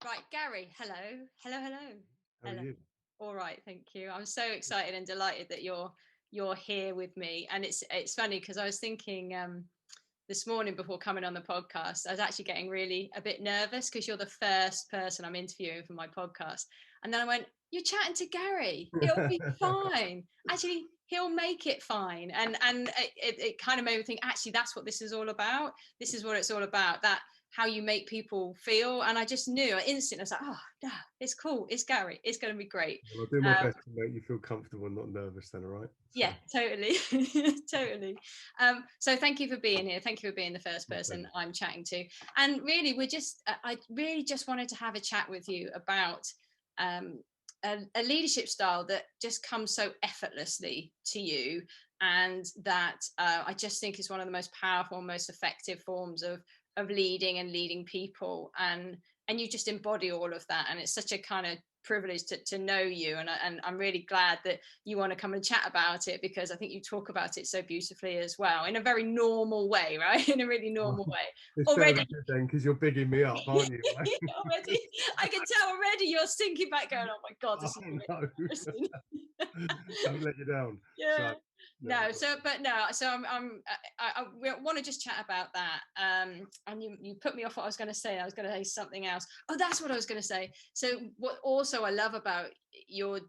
Right, Gary, hello. Hello, hello. How are Hello. you? All right, thank you. I'm so excited and delighted that you're here with me. And it's funny because I was thinking this morning before coming on the podcast, I was actually getting really a bit nervous because you're the first person I'm interviewing for my podcast. And then I went, "You're chatting to Gary. It'll be fine. Actually, he'll make it fine." And it kind of made me think, actually, that's what this is all about. This is what it's all about. That how you make people feel. And I just knew instantly, I was like, oh no, it's cool, it's Gary, it's going to be great. Well, I'll do my best to make you feel comfortable and not nervous then, all right? So, Yeah, totally. Totally. So thank you for being here, thank you for being the first my person pleasure. I'm chatting to. And really, I really just wanted to have a chat with you about um, a leadership style that just comes so effortlessly to you, and that I just think is one of the most powerful, most effective forms of leading people. And you just embody all of that, and it's such a kind of privilege to know you. And I'm really glad that you want to come and chat about it, because I think you talk about it so beautifully as well, in a very normal way, right? In a really normal way. This better Already, be good then, because you're bigging me up, aren't you? already, I can tell already you're sinking back, going, "Oh my God, Oh this is no! amazing." Don't let you down. Yeah. So, no, No, so but no, so I want to just chat about that. And you put me off what I was going to say. I was going to say something else. Oh, that's what I was going to say. So what also I love about your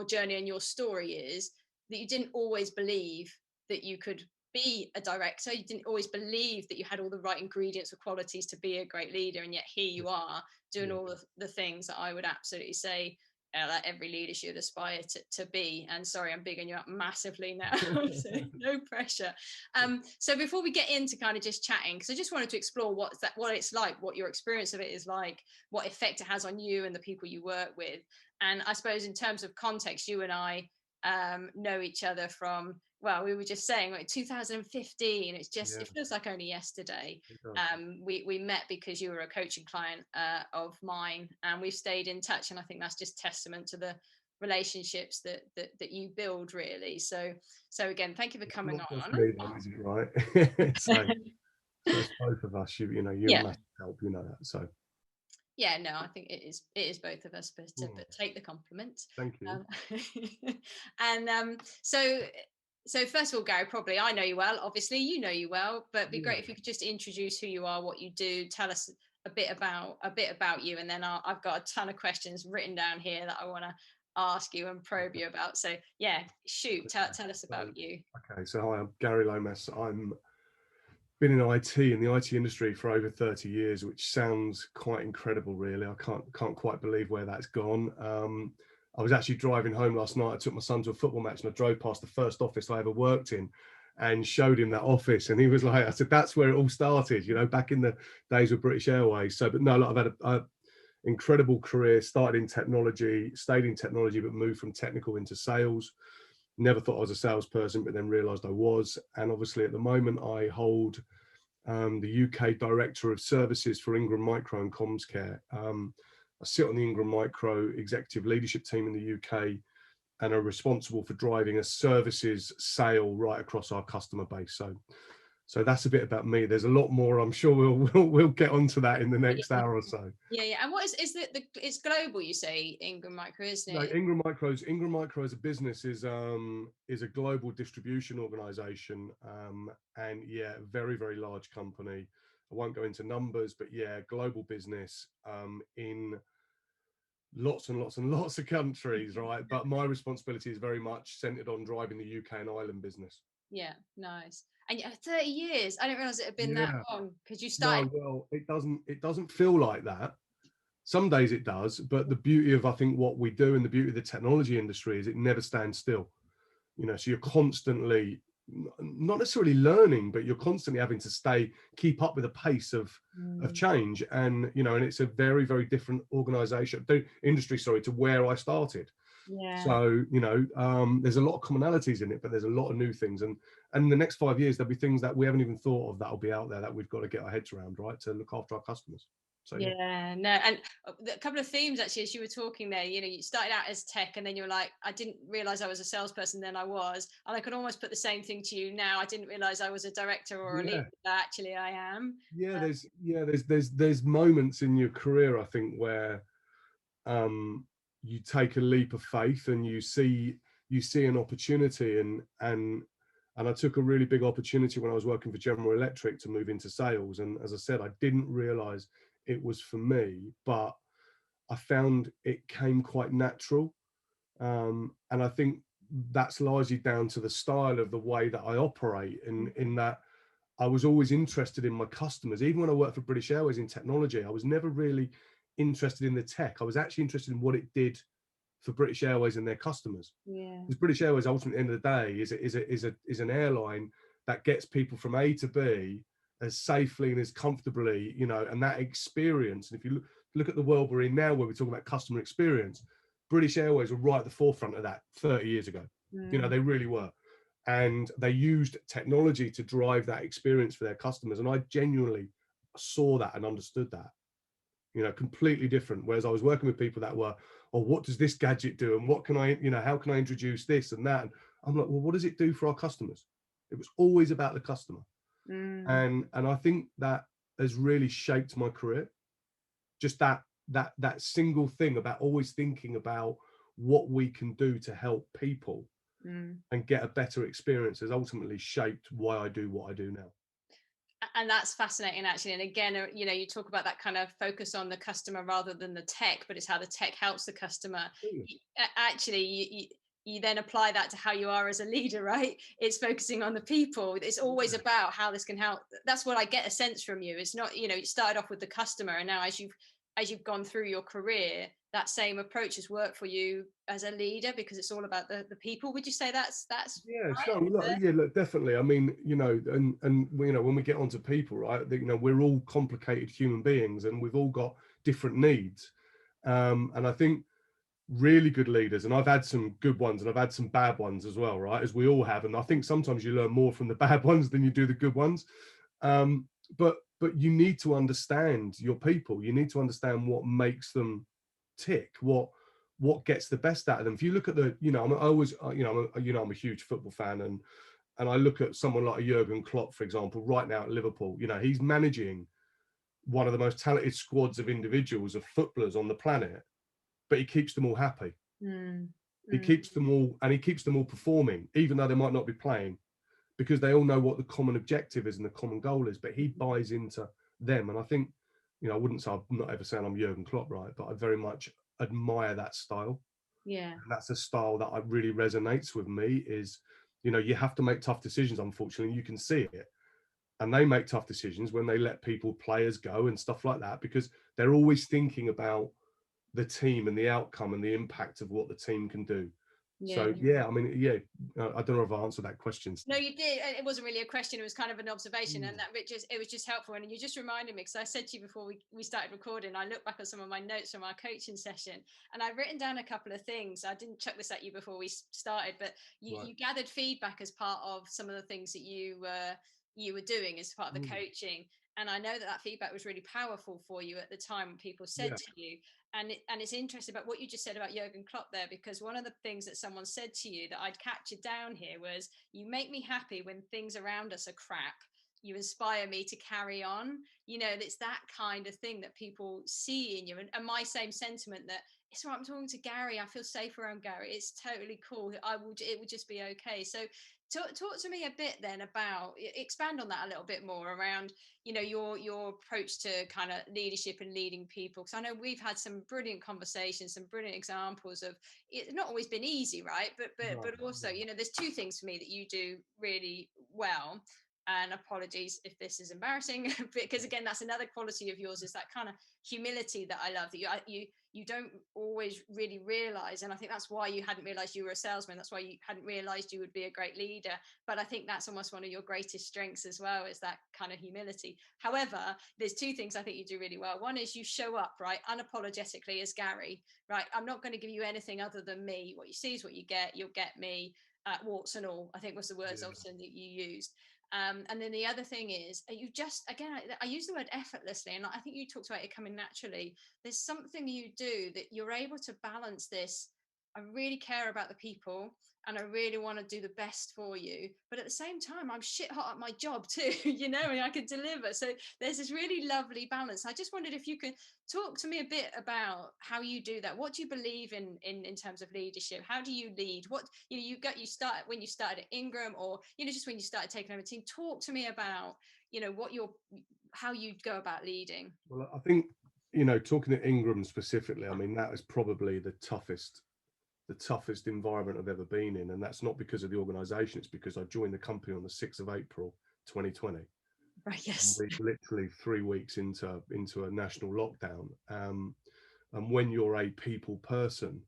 journey and your story is that you didn't always believe that you could be a director. You didn't always believe that you had all the right ingredients or qualities to be a great leader, and yet here you are doing yeah, all of the things that I would absolutely say that every leader should aspire to be. And sorry, I'm bigging you up massively now, so no pressure. So before we get into kind of just chatting, because I just wanted to explore what it's like, what your experience of it is like, what effect it has on you and the people you work with. And I suppose in terms of context, you and I know each other from, well, we were just saying, like 2015. yeah, It feels like only yesterday. it does. We met because you were a coaching client of mine, and we've stayed in touch. And I think that's just testament to the relationships that you build, really. So again, thank you for It's coming not just on. me, then, is it? Right? So, so it's both of us. You know, you're a Yeah. massive help. You know that. So, Yeah, no, I think it is both of us, but mm, take the compliment. thank you. um, and so first of all, Gary, probably I know you well, obviously you know you well, but it'd be great Yeah. if you could just introduce who you are, what you do, tell us a bit about you, and then I've got a ton of questions written down here that I want to ask you and probe Okay. you about. So yeah, shoot, tell us So, about you. okay. So, hi, I'm Gary Lomas. I'm been in IT in the IT industry for over 30 years, which sounds quite incredible, really. I can't quite believe where that's gone. I was actually driving home last night. I took my son to a football match, and I drove past the first office I ever worked in, and showed him that office, and he was like, "I said, that's where it all started, you know, back in the days of British Airways." So, but no, look, I've had a incredible career. Started in technology, stayed in technology, but moved from technical into sales. Never thought I was a salesperson, but then realised I was. And obviously, at the moment, I hold the UK Director of Services for Ingram Micro and Comms Care. I sit on the Ingram Micro executive leadership team in the UK and are responsible for driving a services sale right across our customer base. So that's a bit about me. There's a lot more. I'm sure we'll get onto that in the next hour or so. Yeah. And what is the it's global, you say, Ingram Micro, isn't No, it? Ingram Micro as a business is a global distribution organization, and yeah, very large company. I won't go into numbers, but yeah, global business in lots and lots and lots of countries, right? But my responsibility is very much centered on driving the UK and Ireland business. Yeah, nice. And 30 years. I didn't realize it had been that Yeah. long, because you started. No, well, it doesn't feel like that. Some days it does, but the beauty of I think what we do and the beauty of the technology industry is it never stands still. You know, so you're constantly not necessarily learning, but you're constantly having to keep up with the pace of Mm. change. And you know, and it's a very different organization, industry, sorry, to where I started. Yeah. So you know, there's a lot of commonalities in it, but there's a lot of new things. And in the next 5 years, there'll be things that we haven't even thought of that'll be out there that we've got to get our heads around, right, to look after our customers. So Yeah, no, and a couple of themes actually as you were talking there. You started out as tech, and then you're like, I didn't realize I was a salesperson. Then I was, and I can almost put the same thing to you now. I didn't realize I was a director or a leader. yeah, But actually, I am. yeah. There's moments in your career, I think, where you take a leap of faith and you see an opportunity, and I took a really big opportunity when I was working for General Electric to move into sales. And as I said, I didn't realize it was for me, but I found it came quite natural. And I think that's largely down to the style of the way that I operate, in that I was always interested in my customers. Even when I worked for British Airways in technology, I was never really interested in the tech. I was actually interested in what it did for British Airways and their customers. Yeah. Because British Airways, ultimately, at the end of the day, is an airline that gets people from A to B as safely and as comfortably, and that experience. And if you look at the world we're in now, where we talk about customer experience, British Airways were right at the forefront of that 30 years ago. They really were. And they used technology to drive that experience for their customers. And I genuinely saw that and understood that, completely different. Whereas I was working with people that were, oh, what does this gadget do? And what can I, how can I introduce this and that? And I'm like, well, what does it do for our customers? It was always about the customer. And I think that has really shaped my career. Just that single thing about always thinking about what we can do to help people and get a better experience has ultimately shaped why I do what I do now. And that's fascinating actually. And again, you talk about that kind of focus on the customer rather than the tech, but it's how the tech helps the customer. Actually, you then apply that to how you are as a leader, right? It's focusing on the people. It's always about how this can help. That's what I get a sense from you. It's not, you started off with the customer, and now as you've gone through your career, that same approach has worked for you as a leader, because it's all about the people. Would you say that's Yeah, right? sure. Look, definitely. I mean, and when we get onto people, right, we're all complicated human beings, and we've all got different needs. And I think really good leaders, and I've had some good ones and I've had some bad ones as well, right, as we all have. And I think sometimes you learn more from the bad ones than you do the good ones. But you need to understand your people. You need to understand what makes them tick, what gets the best out of them. If you look at I'm a huge football fan, and I look at someone like a Jurgen Klopp, for example, right now at Liverpool. He's managing one of the most talented squads of individuals, of footballers on the planet, but he keeps them all happy. He keeps them all, and he keeps them all performing, even though they might not be playing, because they all know what the common objective is and the common goal is. But he buys into them, and I think, I wouldn't say, I'm not ever saying I'm Jurgen Klopp, right, but I very much admire that style. Yeah. And that's a style that really resonates with me. Is, you have to make tough decisions. Unfortunately, you can see it, and they make tough decisions when they let players go and stuff like that, because they're always thinking about the team and the outcome and the impact of what the team can do. So I mean, I don't know if I answered that question. No, you did. It wasn't really a question. It was kind of an observation, and it was just helpful. And you just reminded me, because I said to you before we started recording, I looked back at some of my notes from our coaching session, and I've written down a couple of things. I didn't chuck this at you before we started, but you gathered feedback as part of some of the things that you were doing as part of the coaching. And I know that feedback was really powerful for you at the time when people said to you. And it's interesting about what you just said about Jurgen Klopp there, because one of the things that someone said to you that I'd captured down here was, you make me happy when things around us are crap. You inspire me to carry on. It's that kind of thing that people see in you. And my same sentiment, that it's all right, I'm talking to Gary, I feel safe around Gary, it's totally cool, it would just be okay. So talk to me a bit then about, expand on that a little bit more around, your approach to kind of leadership and leading people, because I know we've had some brilliant conversations, some brilliant examples of it's not always been easy, right? But also, there's two things for me that you do really well. And apologies if this is embarrassing, because again, that's another quality of yours, is that kind of humility that I love, that you don't always really realize. And I think that's why you hadn't realized you were a salesman. That's why you hadn't realized you would be a great leader. But I think that's almost one of your greatest strengths as well, is that kind of humility. However, there's two things I think you do really well. One is you show up, right, unapologetically as Gary, right? I'm not going to give you anything other than me. What you see is what you get. You'll get me, warts and all, I think was the words often that you used. And then the other thing is, you just, again, I use the word effortlessly, and I think you talked about it coming naturally. There's something you do that you're able to balance this. I really care about the people and I really want to do the best for you. But at the same time, I'm shit hot at my job too, you know, and I can deliver. So there's this really lovely balance. I just wondered if you could talk to me a bit about how you do that. What do you believe in terms of leadership? How do you lead? What, you know, you start when you started at Ingram, or, you know, just when you started taking over a team. Talk to me about, you know, how you go about leading. Well, I think, you know, talking to Ingram specifically, I mean, that is probably the toughest environment I've ever been in. And that's not because of the organization, it's because I joined the company on the 6th of April 2020. Right, yes. And we're literally 3 weeks into a national lockdown. And when you're a people person,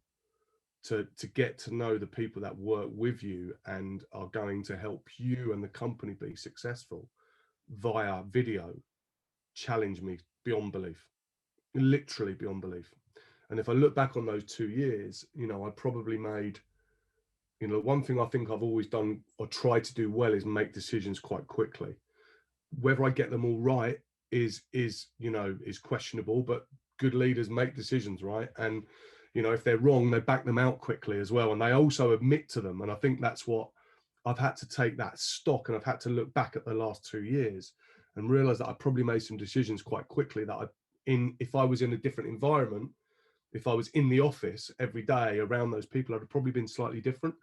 to get to know the people that work with you and are going to help you and the company be successful via video, challenged me beyond belief, literally beyond belief. And if I look back on those 2 years, you know, I probably made, you know, one thing I think I've always done or tried to do well is make decisions quite quickly. Whether I get them all right is you know, is questionable, but good leaders make decisions, right? And, you know, if they're wrong, they back them out quickly as well, and they also admit to them. And I think that's what I've had to take that stock, and I've had to look back at the last 2 years and realize that I probably made some decisions quite quickly that if I was in a different environment, if I was in the office every day around those people, I'd have probably been slightly different.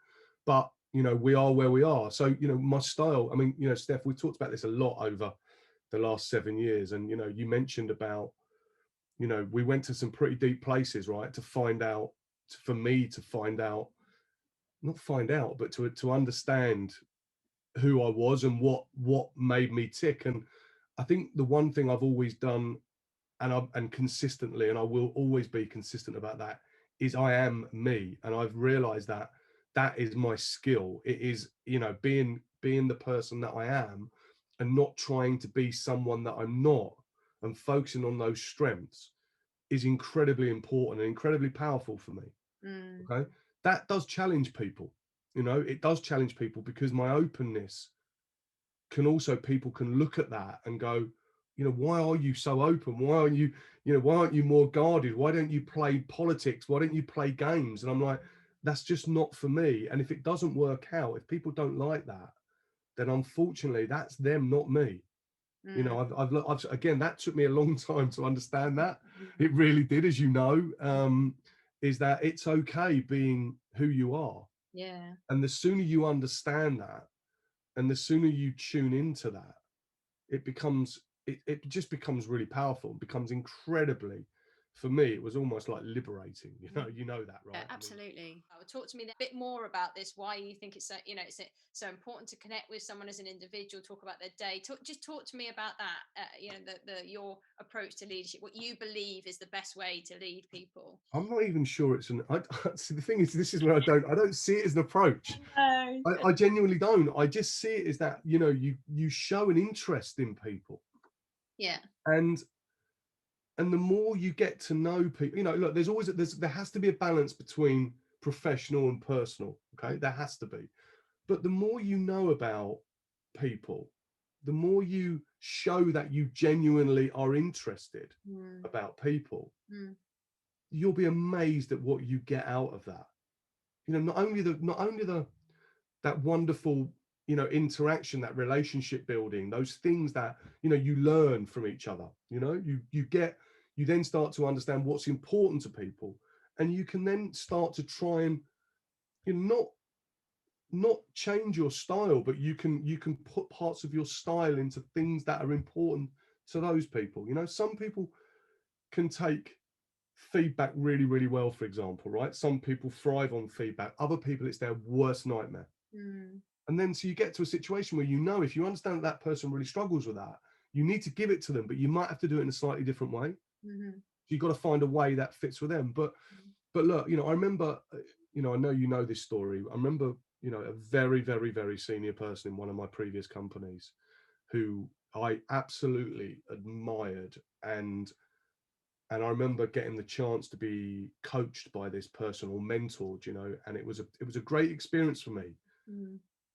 But, you know, we are where we are. So, you know, my style, I mean, you know, Steph, we talked about this a lot over the last 7 years. And, you know, you mentioned about, you know, we went to some pretty deep places, right? To find out, for me to find out, not find out, but to understand who I was and what made me tick. And I think the one thing I've always done, and consistently, and I will always be consistent about that, is I am me. And I've realized that that is my skill. It is, you know, being the person that I am and not trying to be someone that I'm not, and focusing on those strengths is incredibly important and incredibly powerful for me. Okay, that does challenge people, you know, it does challenge people, because my openness can also, people can look at that and go, you know, why are you so open? Why aren't you, you know, why aren't you more guarded? Why don't you play politics? Why don't you play games? And I'm like, that's just not for me. And if it doesn't work out, if people don't like that, then unfortunately that's them, not me. You know, I've again, that took me a long time to understand that. It really did, as you know, is that it's okay being who you are. Yeah. And the sooner you understand that, and the sooner you tune into that, it just becomes really powerful. It becomes incredibly, for me, it was almost like liberating. You know that, right? Yeah, absolutely. I would talk to me a bit more about this. Why you think it's so, you know, it's so important to connect with someone as an individual. Talk about their day. Just talk to me about that. You know, your approach to leadership. What you believe is the best way to lead people. I'm not even sure it's an. See, the thing is, this is where I don't see it as an approach. No. I genuinely don't. I just see it as that, you know, you show an interest in people. Yeah. And the more you get to know people, you know, look, there has to be a balance between professional and personal. Okay, there has to be. But the more you know about people, the more you show that you genuinely are interested about people, you'll be amazed at what you get out of that. You know, not only that wonderful, you know, interaction, that relationship building, those things that, you know, you learn from each other. You know, you then start to understand what's important to people, and you can then start to try and, you know, not change your style, but you can put parts of your style into things that are important to those people. You know, some people can take feedback really, really well, for example, right? Some people thrive on feedback. Other people, it's their worst nightmare. And then so you get to a situation where, you know, if you understand that person really struggles with that, you need to give it to them, but you might have to do it in a slightly different way. You've got to find a way that fits with them. But look, you know, I remember, you know, I know you know this story. I remember, you know, a very, very, very senior person in one of my previous companies who I absolutely admired, and I remember getting the chance to be coached by this person, or mentored, you know, and it was a great experience for me.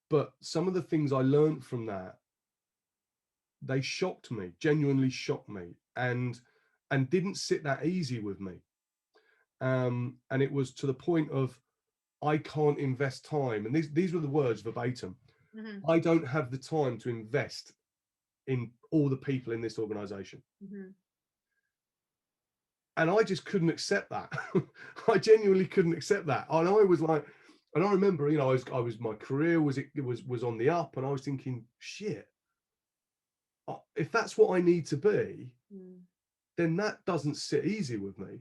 But some of the things I learned from that they shocked me, genuinely shocked me, and didn't sit that easy with me. And it was to the point of, I can't invest time, and these were the words verbatim. Mm-hmm. I don't have the time to invest in all the people in this organization. Mm-hmm. And I just couldn't accept that. I genuinely couldn't accept that. And I was like, and I remember, you know, I was my career was on the up, and I was thinking, shit, if that's what I need to be, then that doesn't sit easy with me.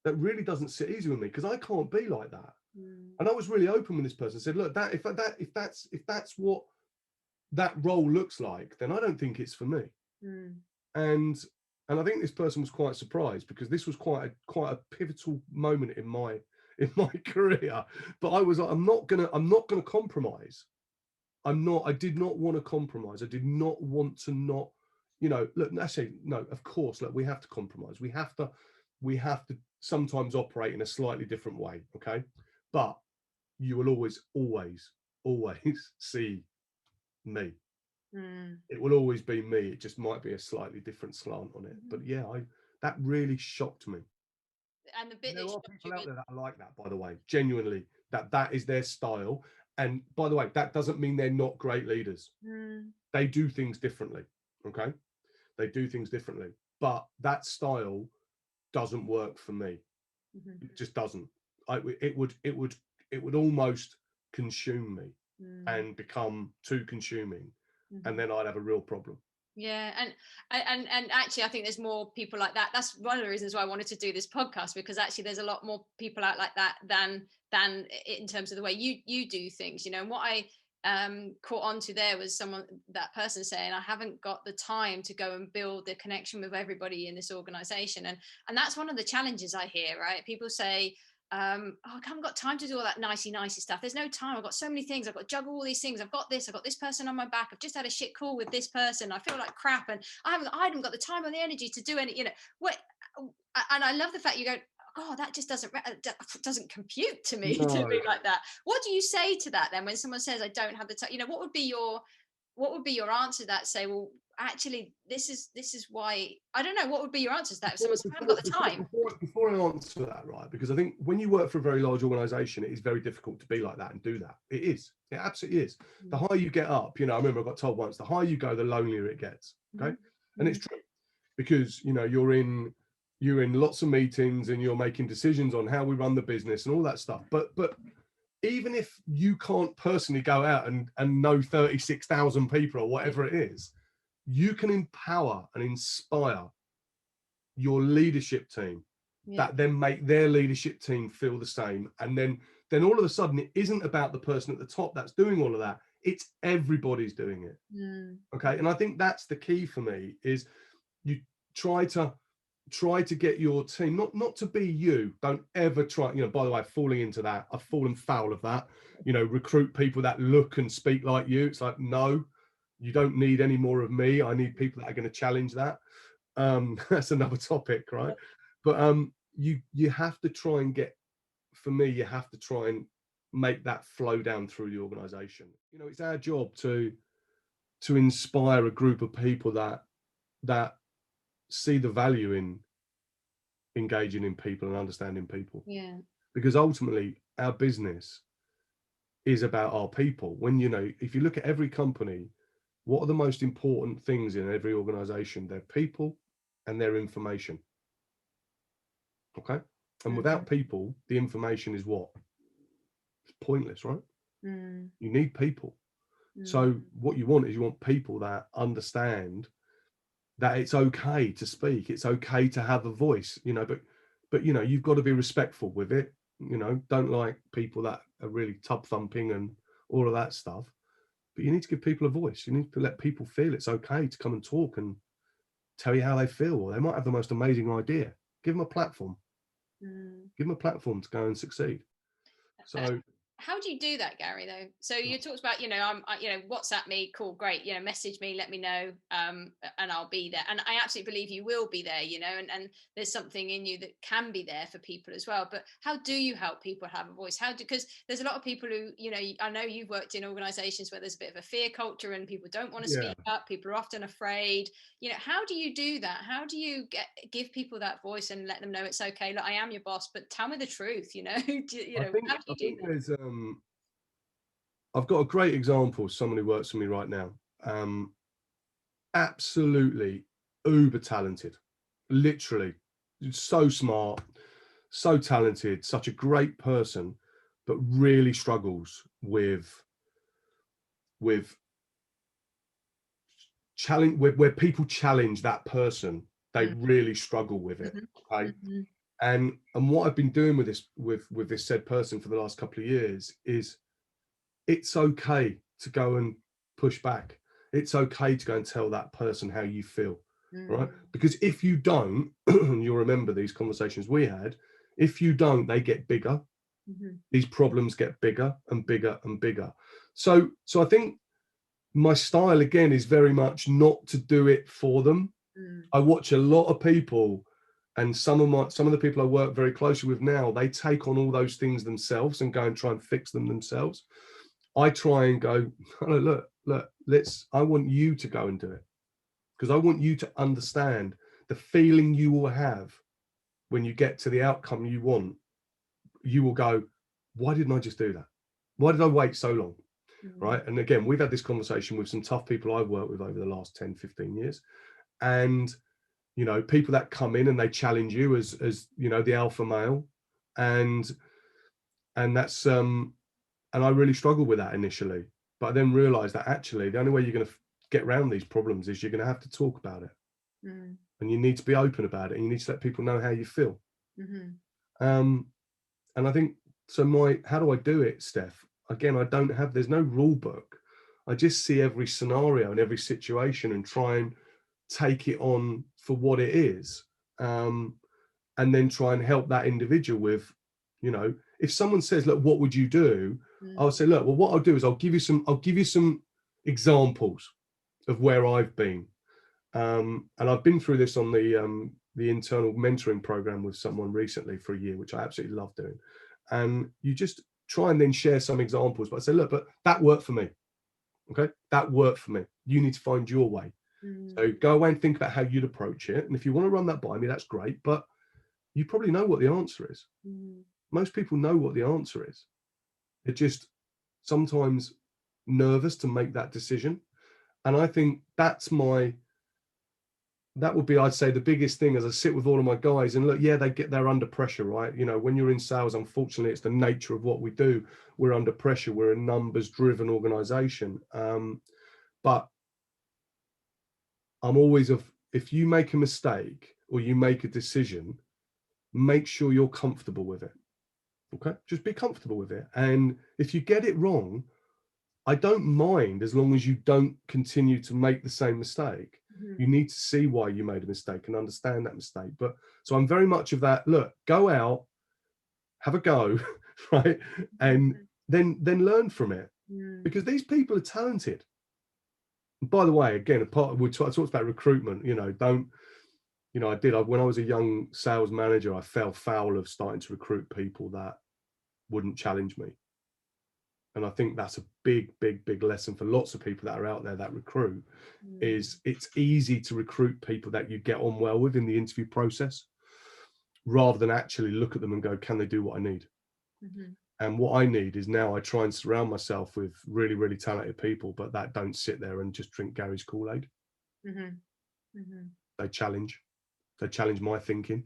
That really doesn't sit easy with me, because I can't be like that. And I was really open with this person. I said, look, if that's what that role looks like, then I don't think it's for me. And I think this person was quite surprised, because this was quite a pivotal moment in my career. But I was like, I'm not gonna compromise. I did not want to compromise. I did not want to not, you know, look, I say, no, of course, look, we have to compromise. We have to sometimes operate in a slightly different way. Okay. But you will always see me. It will always be me. It just might be a slightly different slant on it. But yeah, that really shocked me. And the bit there that are shocked people you out there that are like that, by the way, genuinely, that is their style. And by the way, that doesn't mean they're not great leaders. They do things differently. Okay. They do things differently, but that style doesn't work for me. It just doesn't. It would almost consume me and become too consuming, and then I'd have a real problem. Yeah, and actually, I think there's more people like that. That's one of the reasons why I wanted to do this podcast, because actually, there's a lot more people out like that than in terms of the way you do things. You know, and what I caught on to there was that person saying, I haven't got the time to go and build the connection with everybody in this organization, and that's one of the challenges I hear. Right, people say, oh, I haven't got time to do all that nicey stuff. There's no time. I've got so many things. I've got to juggle all these things. I've got this person on my back. I've just had a shit call with this person. I feel like crap, and I haven't got the time or the energy to do any, you know, what. And I love the fact you go, oh, that just doesn't compute to me. No. To be like that. What do you say to that then when someone says, I don't have the time? You know, what would be your answer to that? Say, well, actually, this is why. I don't know, what would be your answer to that if someone says, I haven't got the time? Before I answer that, right, because I think when you work for a very large organization, it is very difficult to be like that and do that. It absolutely is. The higher you get up, you know, I remember I got told once, the higher you go, the lonelier it gets. Okay. And it's true, because, you know, you're in lots of meetings and you're making decisions on how we run the business and all that stuff. But even if you can't personally go out and know 36,000 people or whatever it is, you can empower and inspire your leadership team that then make their leadership team feel the same. And then all of a sudden, it isn't about the person at the top that's doing all of that. It's everybody's doing it. Okay. And I think that's the key for me, is you try to get your team, not to be you. Don't ever try, you know, by the way, falling into that, I've fallen foul of that, you know, recruit people that look and speak like you. It's like, no, you don't need any more of me. I need people that are going to challenge that. That's another topic, right? But you have to try and for me, you have to try and make that flow down through the organization. You know, it's our job to inspire a group of people that see the value in engaging in people and understanding people. Yeah. Because ultimately, our business is about our people. When, you know, if you look at every company, what are the most important things in every organization? Their people and their information. Okay. And without people, the information is what? It's pointless, right? You need people. So what you want is people that understand that it's okay to speak. It's okay to have a voice, you know, but you know, you've got to be respectful with it. You know, don't like people that are really tub thumping and all of that stuff. But you need to give people a voice. You need to let people feel it's okay to come and talk and tell you how they feel. Or they might have the most amazing idea. Give them a platform. Give them a platform to go and succeed. So How do you do that, Gary, though? So you talked about, WhatsApp me, cool, great, message me, let me know, and I'll be there. And I absolutely believe you will be there, and there's something in you that can be there for people as well. But how do you help people have a voice? Because there's a lot of people who, I know you've worked in organizations where there's a bit of a fear culture and people don't want to speak up. People are often afraid. How do you do that? How do you give people that voice and let them know it's okay? Look, I am your boss, but tell me the truth, I how do you do think that? there's I've got a great example, someone who works for me right now. Absolutely uber talented, literally so smart, so talented, such a great person, but really struggles with challenge where people challenge that person. They really struggle with it. Okay. And what I've been doing with this said person for the last couple of years is, it's okay to go and push back. It's okay to go and tell that person how you feel, right? Because if you don't, you'll remember these conversations we had, if you don't, they get bigger. These problems get bigger and bigger and bigger. So I think my style, again, is very much not to do it for them. I watch a lot of people, and some of the people I work very closely with now, they take on all those things themselves and go and try and fix them themselves. I try and go, oh, look, I want you to go and do it, because I want you to understand the feeling you will have when you get to the outcome you want. You will go, why didn't I just do that? Why did I wait so long? Right. And again, we've had this conversation with some tough people I've worked with over the last 10, 15 years. And, people that come in and they challenge you as the alpha male. And that's, and I really struggled with that initially, but I then realized that actually the only way you're going to get around these problems is you're going to have to talk about it. And you need to be open about it, and you need to let people know how you feel. And I think, so how do I do it, Steph? Again, there's no rule book. I just see every scenario and every situation and try and take it on for what it is. And then try and help that individual with, if someone says, look, what would you do? I'll say, look, well, what I'll do is I'll give you some examples of where I've been. And I've been through this on the internal mentoring program with someone recently for a year, which I absolutely love doing. And you just try and then share some examples, but I say, look, but that worked for me. Okay, that worked for me. You need to find your way. So go away and think about how you'd approach it. And if you want to run that by me, that's great. But you probably know what the answer is. Most people know what the answer is. They're just sometimes nervous to make that decision. And I think that would be, I'd say, the biggest thing as I sit with all of my guys and look, they're under pressure, right? When you're in sales, unfortunately, it's the nature of what we do. We're under pressure. We're a numbers driven organization. But I'm always if you make a mistake or you make a decision, make sure you're comfortable with it. Okay. Just be comfortable with it. And if you get it wrong, I don't mind, as long as you don't continue to make the same mistake. You need to see why you made a mistake and understand that mistake. But so I'm very much of that, look, go out, have a go, right? And then learn from it, because these people are talented. And by the way, again, I talked about recruitment, when I was a young sales manager, I fell foul of starting to recruit people that wouldn't challenge me. And I think that's a big, big, big lesson for lots of people that are out there that recruit, is it's easy to recruit people that you get on well with in the interview process, rather than actually look at them and go, can they do what I need? And what I need is, now I try and surround myself with really, really talented people, but that don't sit there and just drink Gary's Kool-Aid. They challenge my thinking.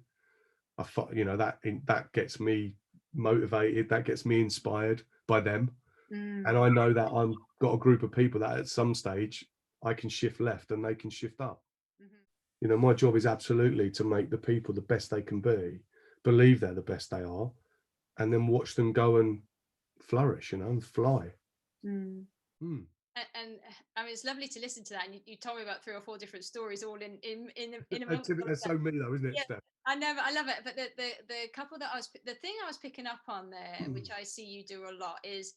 That gets me motivated, that gets me inspired by them. And I know that I've got a group of people that at some stage I can shift left and they can shift up. My job is absolutely to make the people the best they can be, believe they're the best they are, and then watch them go and flourish, and fly. And I mean, it's lovely to listen to that. And you told me about 3 or 4 different stories, all in amongst all of There's that. so many though, isn't it, Yeah, Steph? I love it. But the couple that the thing I was picking up on there, which I see you do a lot, is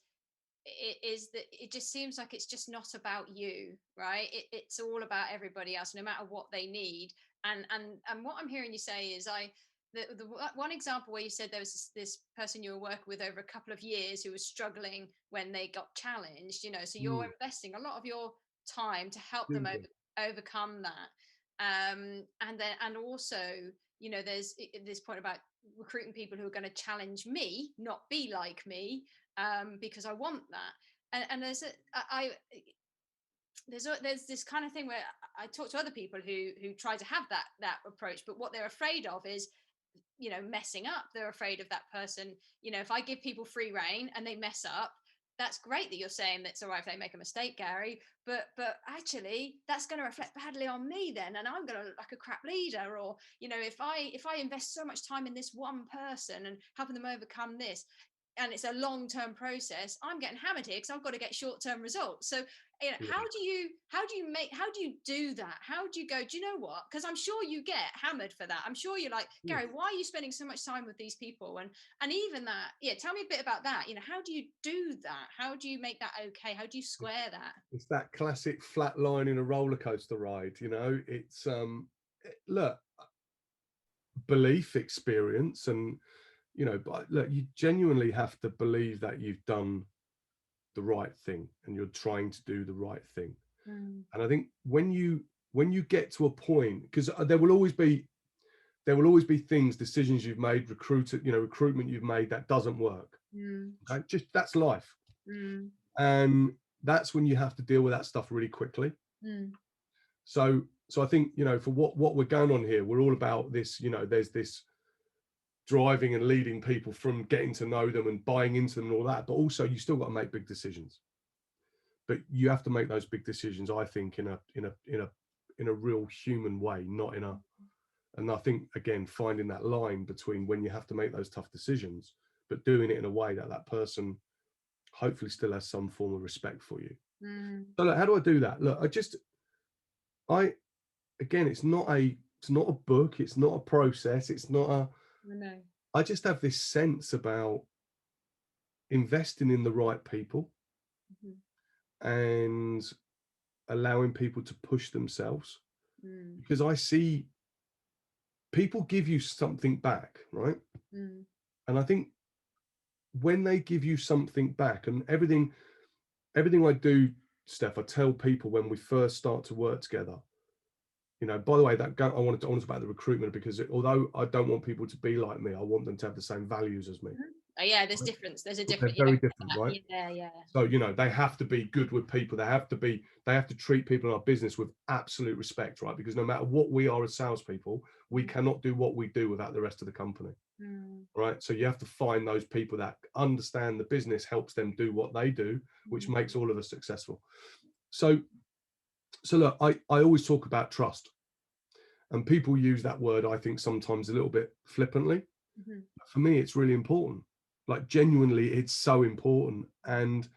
that it just seems like it's just not about you, right? It's all about everybody else, no matter what they need. And what I'm hearing you say is the one example where you said there was this person you were working with over a couple of years who was struggling when they got challenged, so you're investing a lot of your time to help them overcome that. And also, there's this point about recruiting people who are going to challenge me, not be like me, because I want that. And there's this kind of thing where I talk to other people who try to have that approach, but what they're afraid of is messing up. They're afraid of that person. If I give people free reign and they mess up, that's great that you're saying that's all right if they make a mistake, Gary, but actually that's going to reflect badly on me then, and I'm going to look like a crap leader. Or if I invest so much time in this one person and helping them overcome this, and it's a long-term process, I'm getting hammered here because I've got to get short-term results. So how do you do that? How do you go, do you know what, because I'm sure you get hammered for that. I'm sure you're like, Gary, why are you spending so much time with these people? And even that, tell me a bit about that. How do you do that? How do you make that okay? How do you square that? It's that classic flat line in a roller coaster ride. It's look, belief, experience, and but look, you genuinely have to believe that you've done the right thing and you're trying to do the right thing. And I think when you get to a point, because there will always be things, decisions you've made, recruitment you've made that doesn't work. Okay? Just that's life. And that's when you have to deal with that stuff really quickly. So I think, for what we're going on here, we're all about this, there's this driving and leading people from getting to know them and buying into them and all that, but also you still got to make big decisions. But you have to make those big decisions, I think, in a real human way, not in a. And I think, again, finding that line between when you have to make those tough decisions, but doing it in a way that that person hopefully still has some form of respect for you. So look, how do I do that? Look, again, it's not a book, it's not a process, it's not a. I just have this sense about investing in the right people and allowing people to push themselves, because I see people give you something back, right? And I think when they give you something back, and everything I do, Steph, I tell people when we first start to work together, by the way, I wanted to about the recruitment, because although I don't want people to be like me, I want them to have the same values as me. Oh, yeah, there's difference. There's a different. They're very different, right? Yeah. So they have to be good with people. They have to treat people in our business with absolute respect, right? Because no matter what we are as salespeople, we cannot do what we do without the rest of the company, right? So you have to find those people that understand the business, helps them do what they do, which makes all of us successful. So look, I always talk about trust, and people use that word, I think, sometimes a little bit flippantly. For me, it's really important. Like, genuinely, it's so important. And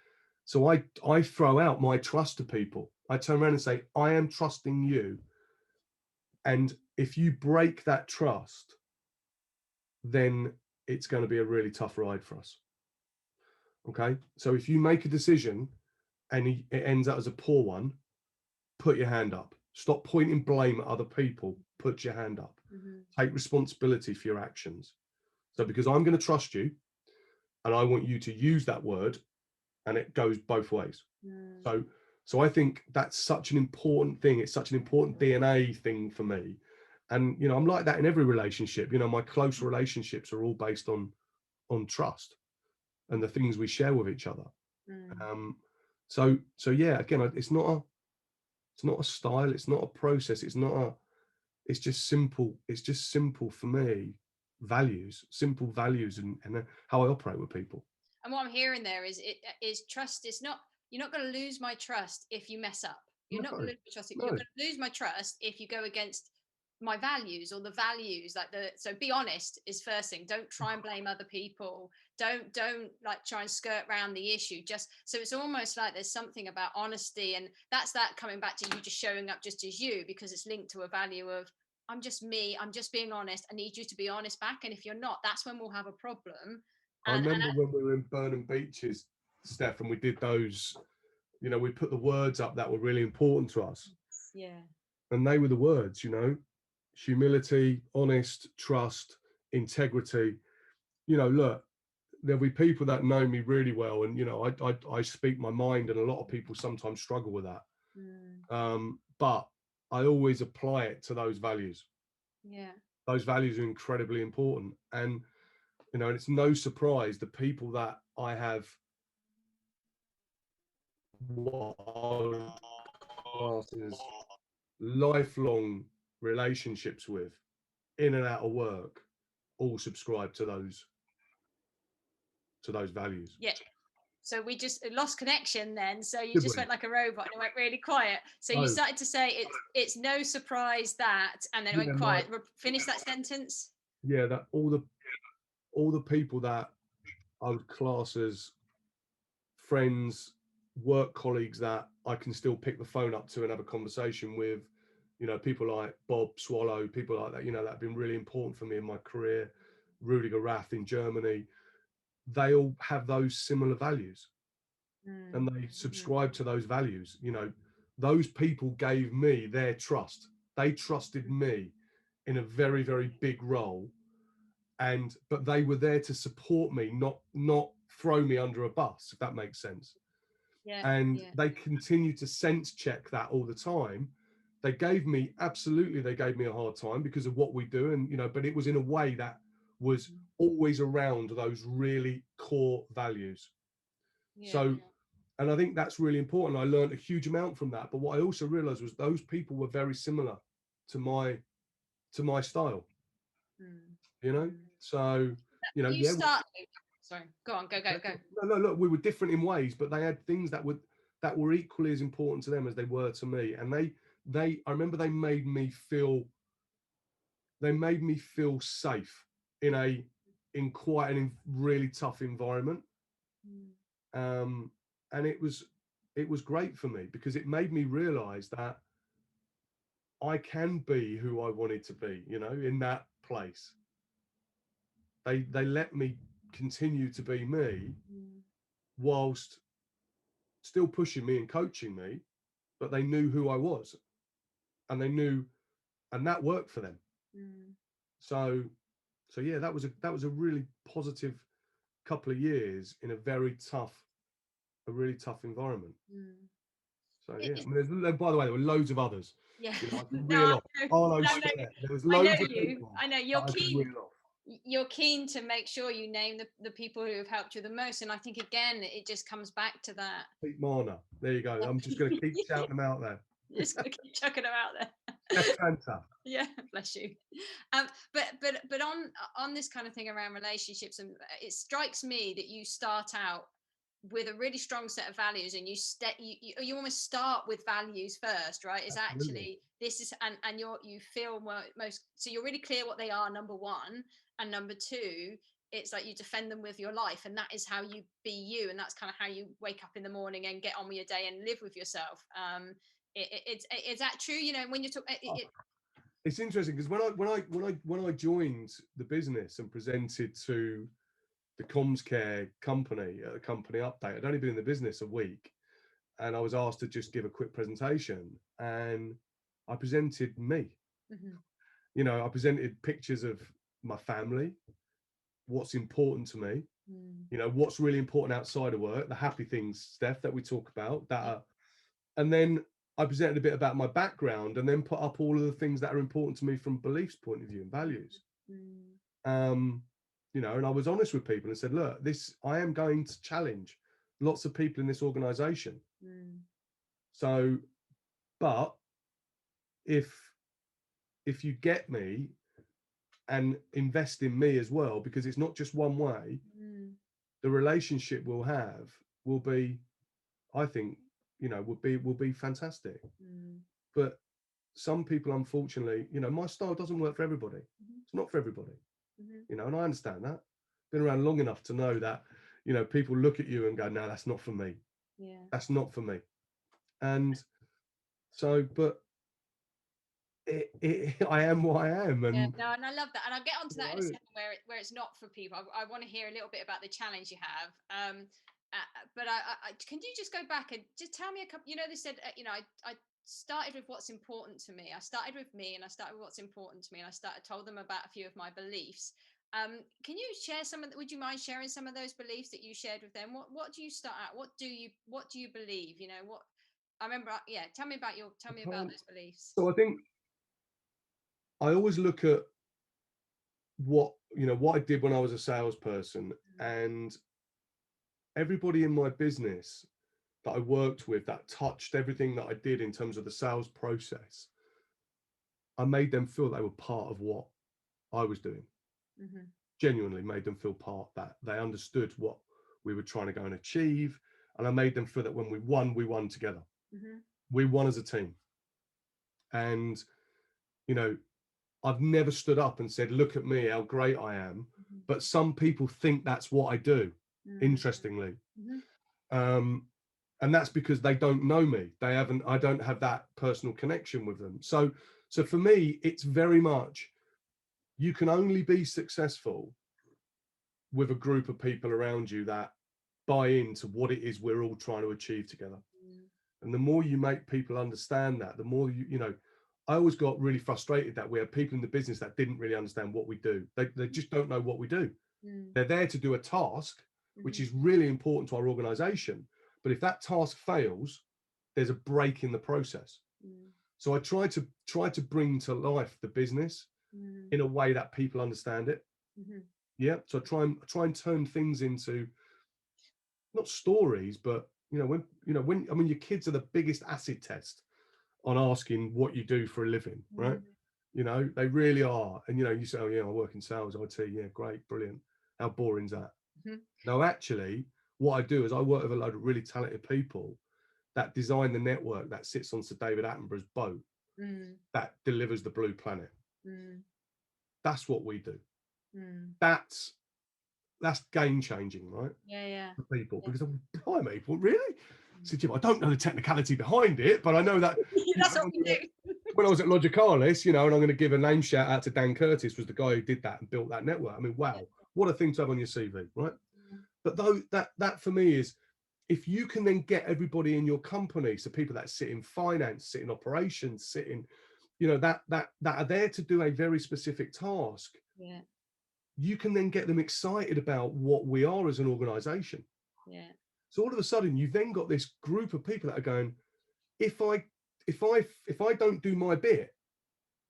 so I throw out my trust to people. I turn around and say, I am trusting you. And if you break that trust, then it's going to be a really tough ride for us. Okay. So if you make a decision and it ends up as a poor one, put your hand up. Stop pointing blame at other people. Put your hand up. Take responsibility for your actions. So because I'm going to trust you, and I want you to use that word, and it goes both ways. So I think that's such an important thing. It's such an important DNA thing for me. And, I'm like that in every relationship. My close relationships are all based on trust and the things we share with each other. So yeah, again, it's not a style. It's not a process. It's just simple. It's just simple for me. Simple values and how I operate with people. And what I'm hearing there is trust. It's not, you're not going to lose my trust if you mess up. You're not going to lose my trust. You're going to lose my trust if you go against my values, or the values, like so be honest is first thing. Don't try and blame other people. Don't like try and skirt around the issue. Just so it's almost like there's something about honesty, and that's that coming back to you just showing up just as you, because it's linked to a value of I'm just me, I'm just being honest, I need you to be honest back, and if you're not, that's when we'll have a problem. I remember when we were in Burnham Beaches, Steph, and we did those, you know, we put the words up that were really important to us. Yeah. And they were the words, you know, humility, honest, trust, integrity. You know, look, there'll be people that know me really well, and you know, I speak my mind, and a lot of people sometimes struggle with that. But I always apply it to those values. Yeah. Those values are incredibly important, and you know, and it's no surprise the people that I have what I would class as lifelong relationships with, in and out of work, all subscribe to those values. Yeah. So we just lost connection then. So you Did just we? went like a robot and it went really quiet. So you Oh. started to say it's no surprise that, and then it went quiet. Finish that sentence. Yeah, that all the people that I would class as friends, work colleagues that I can still pick the phone up to and have a conversation with, you know, people like Bob Swallow, people like that, you know, that have been really important for me in my career, Rudiger Rath in Germany, they all have those similar values. And they subscribe to those values. You know, those people gave me their trust. They trusted me in a very, very big role, but they were there to support me, not throw me under a bus, if that makes sense. Yeah. And they continue to sense check that all the time. They gave me a hard time because of what we do, and you know, but it was in a way that was always around those really core values. So and I think that's really important. I learned a huge amount from that. But what I also realized was those people were very similar to my style. You know? So, you know, sorry, go on, go. No, look, we were different in ways, but they had things that were equally as important to them as they were to me. And I remember they made me feel safe in quite a really tough environment. And it was great for me because it made me realize that I can be who I wanted to be, you know, in that place. They let me continue to be me whilst still pushing me and coaching me, but they knew who I was, and that worked for them. So yeah, that was a really positive couple of years in a really tough environment. So yeah, I mean, by the way, there were loads of others. Yeah. You know, I can reel off. There was loads of people. I know you're keen. You're keen to make sure you name the people who have helped you the most, and I think again it just comes back to that. Pete Marner, there you go. I'm just going to keep shouting them out there. Just going to keep chucking them out there. That's fantastic. Yeah, bless you. But on this kind of thing around relationships, and it strikes me that you start out with a really strong set of values, and you almost start with values first, right? Is actually this is and you feel most, so you're really clear what they are, number one, and number two, it's like you defend them with your life, and that is how you be you, and that's kind of how you wake up in the morning and get on with your day and live with yourself. Is that true? You know, when you talk, it's interesting because when I joined the business and presented to the comms care company at a company update, I'd only been in the business a week, and I was asked to just give a quick presentation, and I presented me. You know, I presented pictures of my family, what's important to me, you know, what's really important outside of work, the happy things, Steph, that we talk about, and then I presented a bit about my background, and then put up all of the things that are important to me from beliefs point of view and values. You know, and I was honest with people and said, look, I am going to challenge lots of people in this organization. So, but if you get me and invest in me as well, because it's not just one way, the relationship we'll have will be, I think, you know, will be fantastic. But some people, unfortunately, you know, my style doesn't work for everybody. It's not for everybody, you know, and I understand that. Been around long enough to know that, you know, people look at you and go, no, that's not for me. That's not for me. And so, but I am what I am. And no, and I love that. And I'll get onto that in a know, second where it's not for people. I want to hear a little bit about the challenge you have. But can you just go back and just tell me a couple, you know, they said, you know, I started with what's important to me. I started with me, and I started with what's important to me. And I told them about a few of my beliefs. Can you share would you mind sharing some of those beliefs that you shared with them? What do you start at? What do you believe? You know, what I remember. Yeah. Tell me about those beliefs. so I think I always look at what, you know, what I did when I was a salesperson, and everybody in my business that I worked with that touched everything that I did in terms of the sales process, I made them feel they were part of what I was doing. Genuinely made them feel part, that they understood what we were trying to go and achieve. And I made them feel that when we won together. We won as a team. And, you know, I've never stood up and said, look at me, how great I am. But some people think that's what I do, interestingly. And that's because they don't know me. I don't have that personal connection with them. So for me, it's very much, you can only be successful with a group of people around you that buy into what it is we're all trying to achieve together. And the more you make people understand that, the more you know, I always got really frustrated that we have people in the business that didn't really understand what we do. They just don't know what we do. They're there to do a task, which is really important to our organization. But if that task fails, there's a break in the process. So I try to bring to life the business in a way that people understand it. Yeah. So I try and turn things into not stories, but you know, when I mean, your kids are the biggest acid test on asking what you do for a living, right? You know, they really are. And you know, you say, oh yeah, I work in sales, IT. Yeah, great, brilliant. How boring is that? No, actually, what I do is I work with a load of really talented people that design the network that sits on Sir David Attenborough's boat that delivers the blue planet. That's what we do. That's game changing, right? For people, because blimey, well, really? So Jim, I don't know the technicality behind it, but I know that that's what we do. When I was at Logicalis, you know, and I'm going to give a name shout out to Dan Curtis, was the guy who did that and built that network. I mean, wow, what a thing to have on your CV, right? But though that for me is, if you can then get everybody in your company, so people that sit in finance, sit in operations, sit in, you know, that are there to do a very specific task, you can then get them excited about what we are as an organization. So all of a sudden, you've then got this group of people that are going, if I don't do my bit,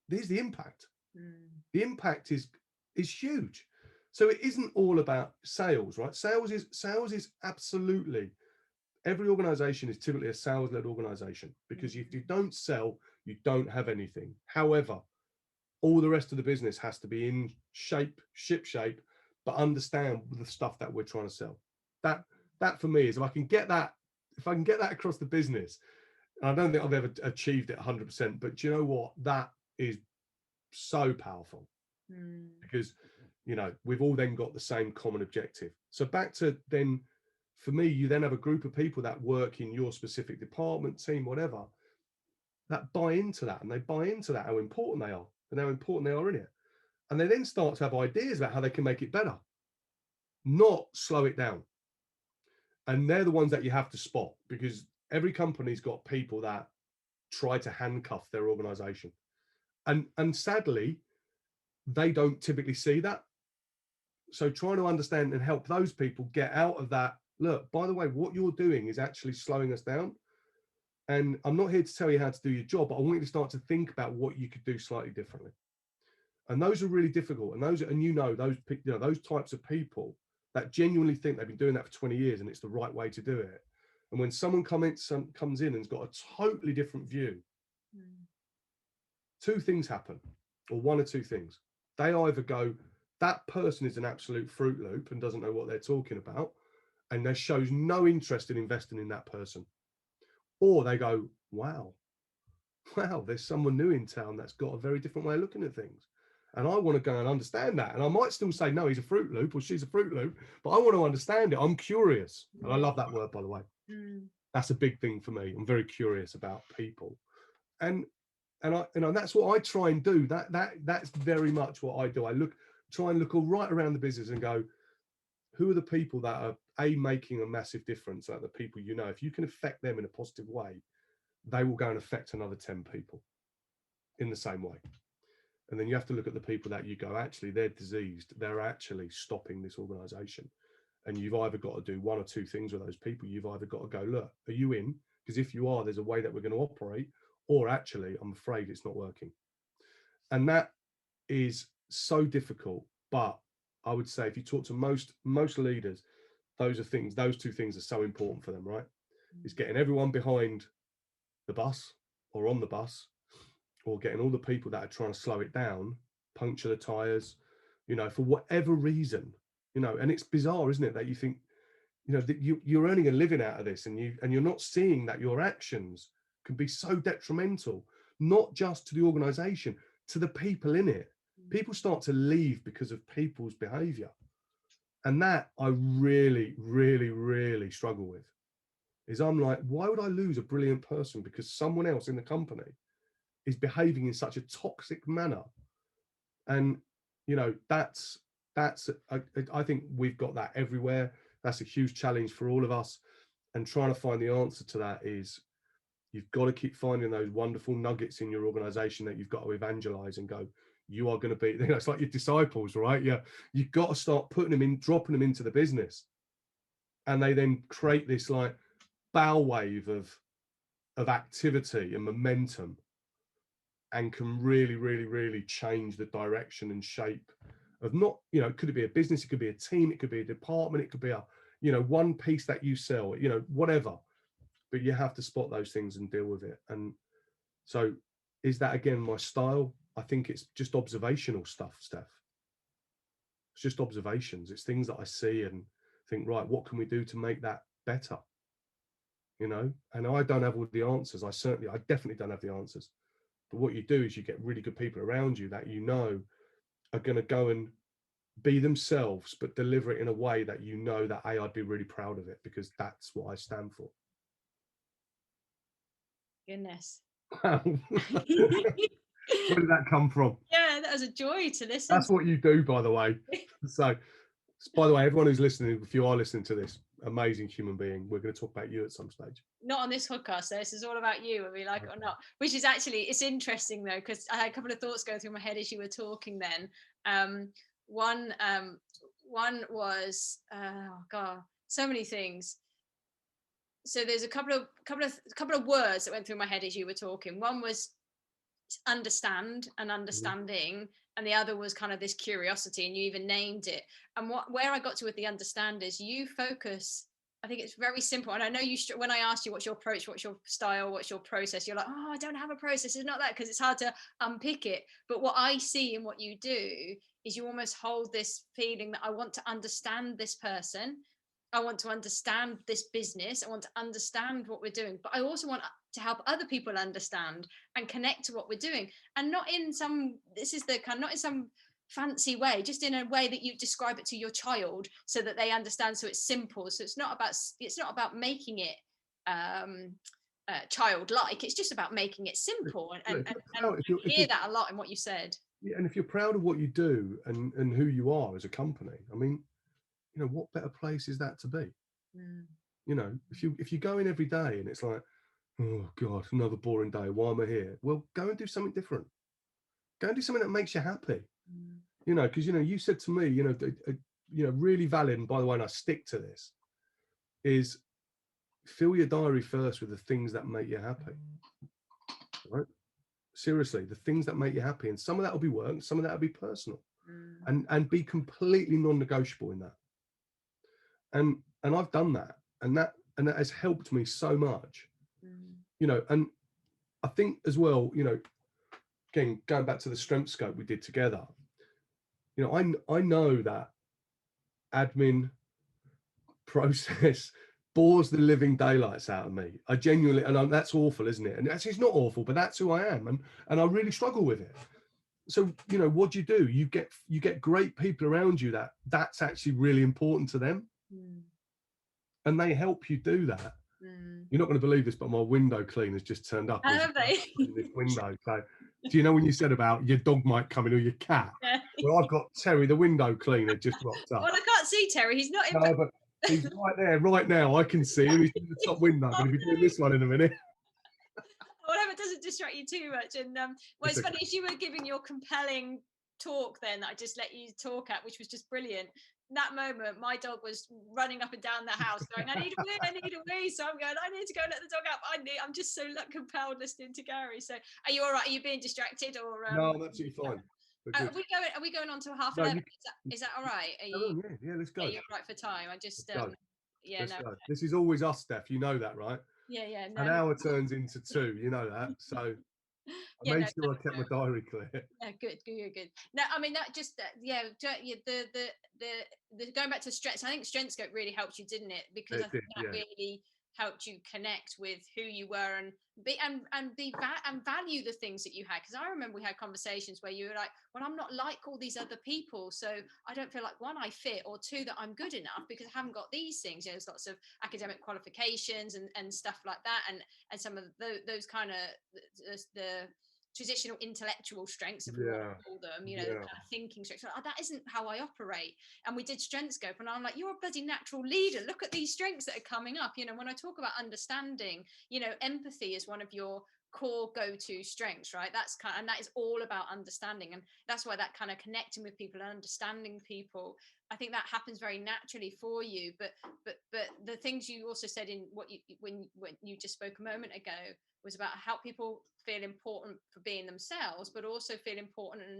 there's the impact. The impact is huge. So it isn't all about sales, right? Sales is absolutely, every organization is typically a sales-led organization, because if you don't sell, you don't have anything. However, all the rest of the business has to be in shape, ship shape, but understand the stuff that we're trying to sell. That for me is, if I can get that across the business, and I don't think I've ever achieved it 100%, but do you know what? That is so powerful, because, you know, we've all then got the same common objective. So back to then, for me, you then have a group of people that work in your specific department, team, whatever, that buy into that, and they buy into that, how important they are and how important they are in it. And they then start to have ideas about how they can make it better, not slow it down. And they're the ones that you have to spot, because every company's got people that try to handcuff their organization. And sadly, they don't typically see that. So trying to understand and help those people get out of that. Look, by the way, what you're doing is actually slowing us down. And I'm not here to tell you how to do your job, but I want you to start to think about what you could do slightly differently. And those are really difficult. And those types of people that genuinely think they've been doing that for 20 years and it's the right way to do it. And when someone comes in and's got a totally different view, two things happen, or one or two things. They either go, that person is an absolute Fruit Loop and doesn't know what they're talking about, and they shows no interest in investing in that person. Or they go, wow, wow, there's someone new in town that's got a very different way of looking at things. And I want to go and understand that. And I might still say, no, he's a Fruit Loop or she's a Fruit Loop, but I want to understand it. I'm curious. And I love that word, by the way. That's a big thing for me. I'm very curious about people. And that's what I try and do. That's very much what I do. I try and look all right around the business and go, who are the people that are making a massive difference? Like the people, you know, if you can affect them in a positive way, they will go and affect another 10 people in the same way. And then you have to look at the people that you go, actually, they're diseased. They're actually stopping this organization. And you've either got to do one or two things with those people. You've either got to go, look, are you in? Because if you are, there's a way that we're going to operate, or actually, I'm afraid it's not working. And that is so difficult. But I would say if you talk to most leaders, those two things are so important for them, right? It's getting everyone behind the bus or on the bus, or getting all the people that are trying to slow it down, puncture the tires, you know, for whatever reason, you know. And it's bizarre, isn't it, that you think, you know, that you're earning a living out of this, and you're not seeing that your actions can be so detrimental, not just to the organization, to the people in it. People start to leave because of people's behavior. And that I really, really, really struggle with. Is I'm like, why would I lose a brilliant person because someone else in the company is behaving in such a toxic manner? And, you know, that's I think we've got that everywhere. That's a huge challenge for all of us. And trying to find the answer to that is, you've got to keep finding those wonderful nuggets in your organization that you've got to evangelize and go, you are going to be, you know, it's like your disciples, right? Yeah. You've got to start putting them in, dropping them into the business. And they then create this like bow wave of activity and momentum, and can really, really, really change the direction and shape of, not, you know, could it be a business, it could be a team, it could be a department, it could be a, you know, one piece that you sell, you know, whatever. But you have to spot those things and deal with it. And so, is that again my style? I think it's just observational stuff, Steph. It's just observations. It's things that I see and think, right, what can we do to make that better? You know, and I don't have all the answers. I definitely don't have the answers. But what you do is you get really good people around you that you know are going to go and be themselves, but deliver it in a way that you know that I'd be really proud of it, because that's what I stand for. Goodness. Where did that come from? Yeah, that was a joy to listen. That's what you do, by the way. So, by the way, everyone who's listening, if you are listening to this, amazing human being, we're going to talk about you at some stage. Not on this podcast, though. This is all about you, whether you like it or not. Which is actually, it's interesting though, because I had a couple of thoughts going through my head as you were talking. Then, one was, oh god, so many things. So there's a couple of words that went through my head as you were talking. One was understand and understanding, and the other was kind of this curiosity, and you even named it. And where I got to with the understand is you focus, I think it's very simple. And I know you, when I asked you what's your approach, what's your style, what's your process, you're like, oh, I don't have a process. It's not that, because it's hard to unpick it. But what I see in what you do is you almost hold this feeling that I want to understand this person, I want to understand this business, I want to understand what we're doing, but I also want to help other people understand and connect to what we're doing. And not in some, not in some fancy way, just in a way that you describe it to your child so that they understand. So it's simple. So it's not about making it childlike. It's just about making it simple. And you hear that a lot in what you said. Yeah, and if you're proud of what you do and who you are as a company, I mean, you know, what better place is that to be? You know, if you go in every day and it's like, oh god, another boring day, why am I here? Well, go and do something different. Go and do something that makes you happy. You know, because, you know, you said to me, you know, really valid, and by the way, and I stick to this, is fill your diary first with the things that make you happy. Right? Seriously, the things that make you happy, and some of that will be work, some of that will be personal, and be completely non-negotiable in that. And I've done that, and that has helped me so much. You know, and I think as well, you know, again, going back to the strength scope we did together, you know, I know that admin, process, bores the living daylights out of me. I genuinely, and that's awful, isn't it? And actually, it's not awful, but that's who I am, and I really struggle with it. So, you know, what do? You get great people around you that's actually really important to them, and they help you do that. You're not going to believe this, but my window cleaner's just turned up. Have they? This window. So, do you know when you said about your dog might come in or your cat? Yeah. Well, I've got Terry, the window cleaner, just rocked up. Well, I can't see Terry. He's not in. No, but he's right there, right now. I can see him. He's in the top window. Going to be doing this one in a minute. Whatever, it doesn't distract you too much. And well, it's funny, as you were giving your compelling talk then that I just let you talk at, which was just brilliant. That moment, my dog was running up and down the house going, I need a wee, I need a wee. So I'm going, I need to go and let the dog out. I'm just so compelled listening to Gary. So are you all right? Are you being distracted or? No, I'm absolutely fine. Are we going on to 10:30? Is that all right? Are you? Yeah, let's go. Are you right for time? I just let's go. This is always us, Steph. You know that, right? Yeah. No. An hour turns into 2. You know that. So I made sure I kept my diary clear. Yeah, good. No, I mean that just the going back to strengths. I think Strengths Scope really helped you, didn't it? Because I think that really helped you connect with who you were and value the things that you had. Because I remember we had conversations where you were like, well, I'm not like all these other people, so I don't feel like, one, I fit, or two, that I'm good enough because I haven't got these things. You know, there's lots of academic qualifications and stuff like that, and some of those kind of the traditional intellectual strengths, if we want to call them, you know, the kind of thinking strengths. That isn't how I operate. And we did Strengths Scope, and I'm like, you're a bloody natural leader. Look at these strengths that are coming up. You know, when I talk about understanding, you know, empathy is one of your core go-to strengths, right? And that is all about understanding, and that's why that kind of connecting with people and understanding people, I think that happens very naturally for you. But the things you also said in what you when you just spoke a moment ago was about how people feel important for being themselves, but also feel important and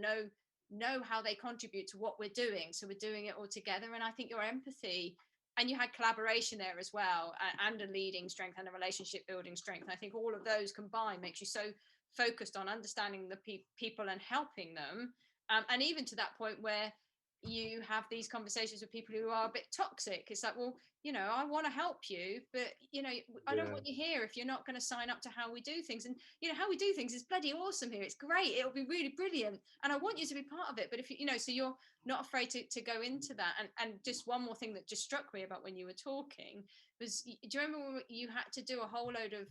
know how they contribute to what we're doing. So we're doing it all together. And I think your empathy, and you had collaboration there as well, and a leading strength and a relationship building strength. I think all of those combined makes you so focused on understanding the people and helping them. And even to that point where you have these conversations with people who are a bit toxic. It's like, well, you know, I want to help you, but you know, I don't want you here if you're not going to sign up to how we do things. And you know, how we do things is bloody awesome here. It's great. It'll be really brilliant, and I want you to be part of it. But if you know, so you're not afraid to go into that. And just one more thing that just struck me about when you were talking was, do you remember when you had to do a whole load of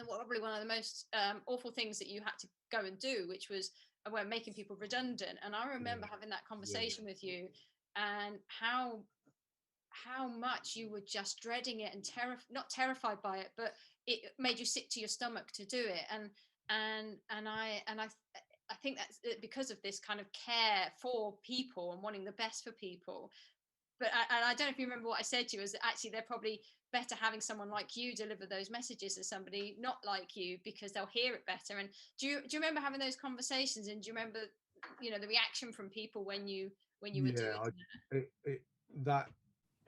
probably one of the most awful things that you had to go and do, which was we're making people redundant. And I remember having that conversation with you, and how much you were just dreading it and not terrified by it, but it made you sick to your stomach to do it. And I think that's because of this kind of care for people and wanting the best for people. But I don't know if you remember what I said to you, is that actually they're probably better having someone like you deliver those messages than somebody not like you, because they'll hear it better. And do you remember having those conversations, and do you remember, you know, the reaction from people when you were doing that?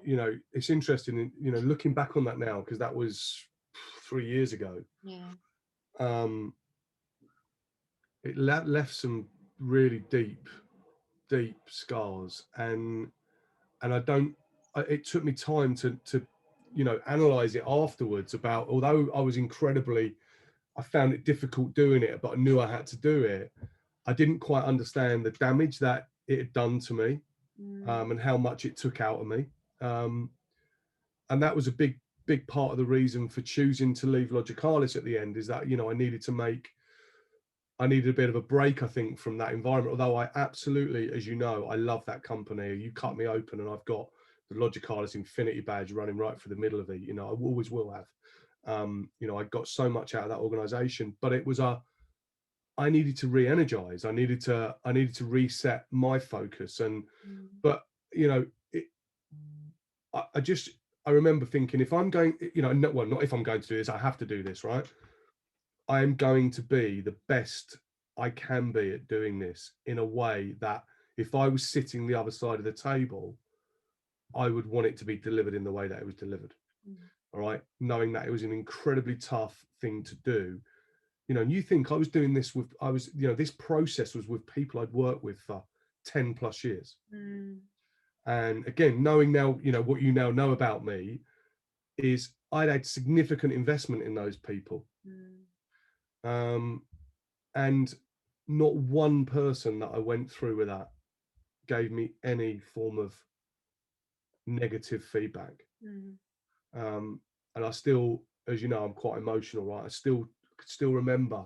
You know, it's interesting, you know, looking back on that now, because that was 3 years ago. It left some really deep scars, and it took me time to you know, analyze it afterwards. About, although I found it difficult doing it, but I knew I had to do it, I didn't quite understand the damage that it had done to me, and how much it took out of me, and that was a big part of the reason for choosing to leave Logicalis at the end, is that, you know, I needed a bit of a break, I think, from that environment. Although I absolutely, as you know, I love that company. You cut me open and I've got the Logicalis Infinity badge running right through the middle of it. You know, I always will have. You know, I got so much out of that organization, but it was I needed to re-energize. I needed to reset my focus. And but you know, I remember thinking, if I'm going, you know, not if I'm going to do this, I have to do this, right? I am going to be the best I can be at doing this in a way that if I was sitting the other side of the table, I would want it to be delivered in the way that it was delivered. All right. Knowing that it was an incredibly tough thing to do. You know, and you think I was doing this with, you know, this process was with people I'd worked with for 10 plus years. And again, knowing now, you know, what you now know about me, is I'd had significant investment in those people. And not one person that I went through with that gave me any form of negative feedback. And I still, as you know, I'm quite emotional, right? I still remember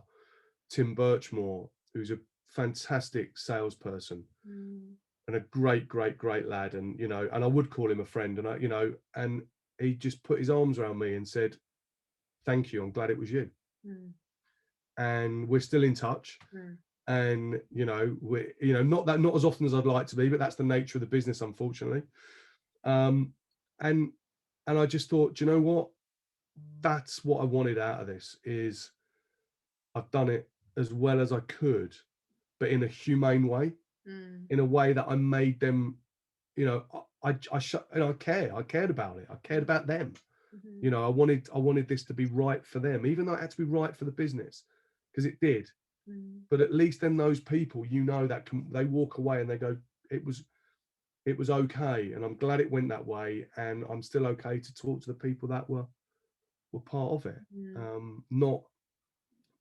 Tim Birchmore, who's a fantastic salesperson and a great lad. And, you know, and I would call him a friend, and and he just put his arms around me and said, thank you. I'm glad it was you. And we're still in touch. And, you know, we're, not as often as I'd like to be, but that's the nature of the business, unfortunately. And I just thought, do you know what? That's what I wanted out of this, is I've done it as well as I could, but in a humane way, in a way that I made them, I cared about it. I cared about them. You know, I wanted this to be right for them, even though it had to be right for the business, because it did. But at least then those people, that they walk away and they go, it was okay, and I'm glad it went that way, and I'm still okay to talk to the people that were part of it. Not,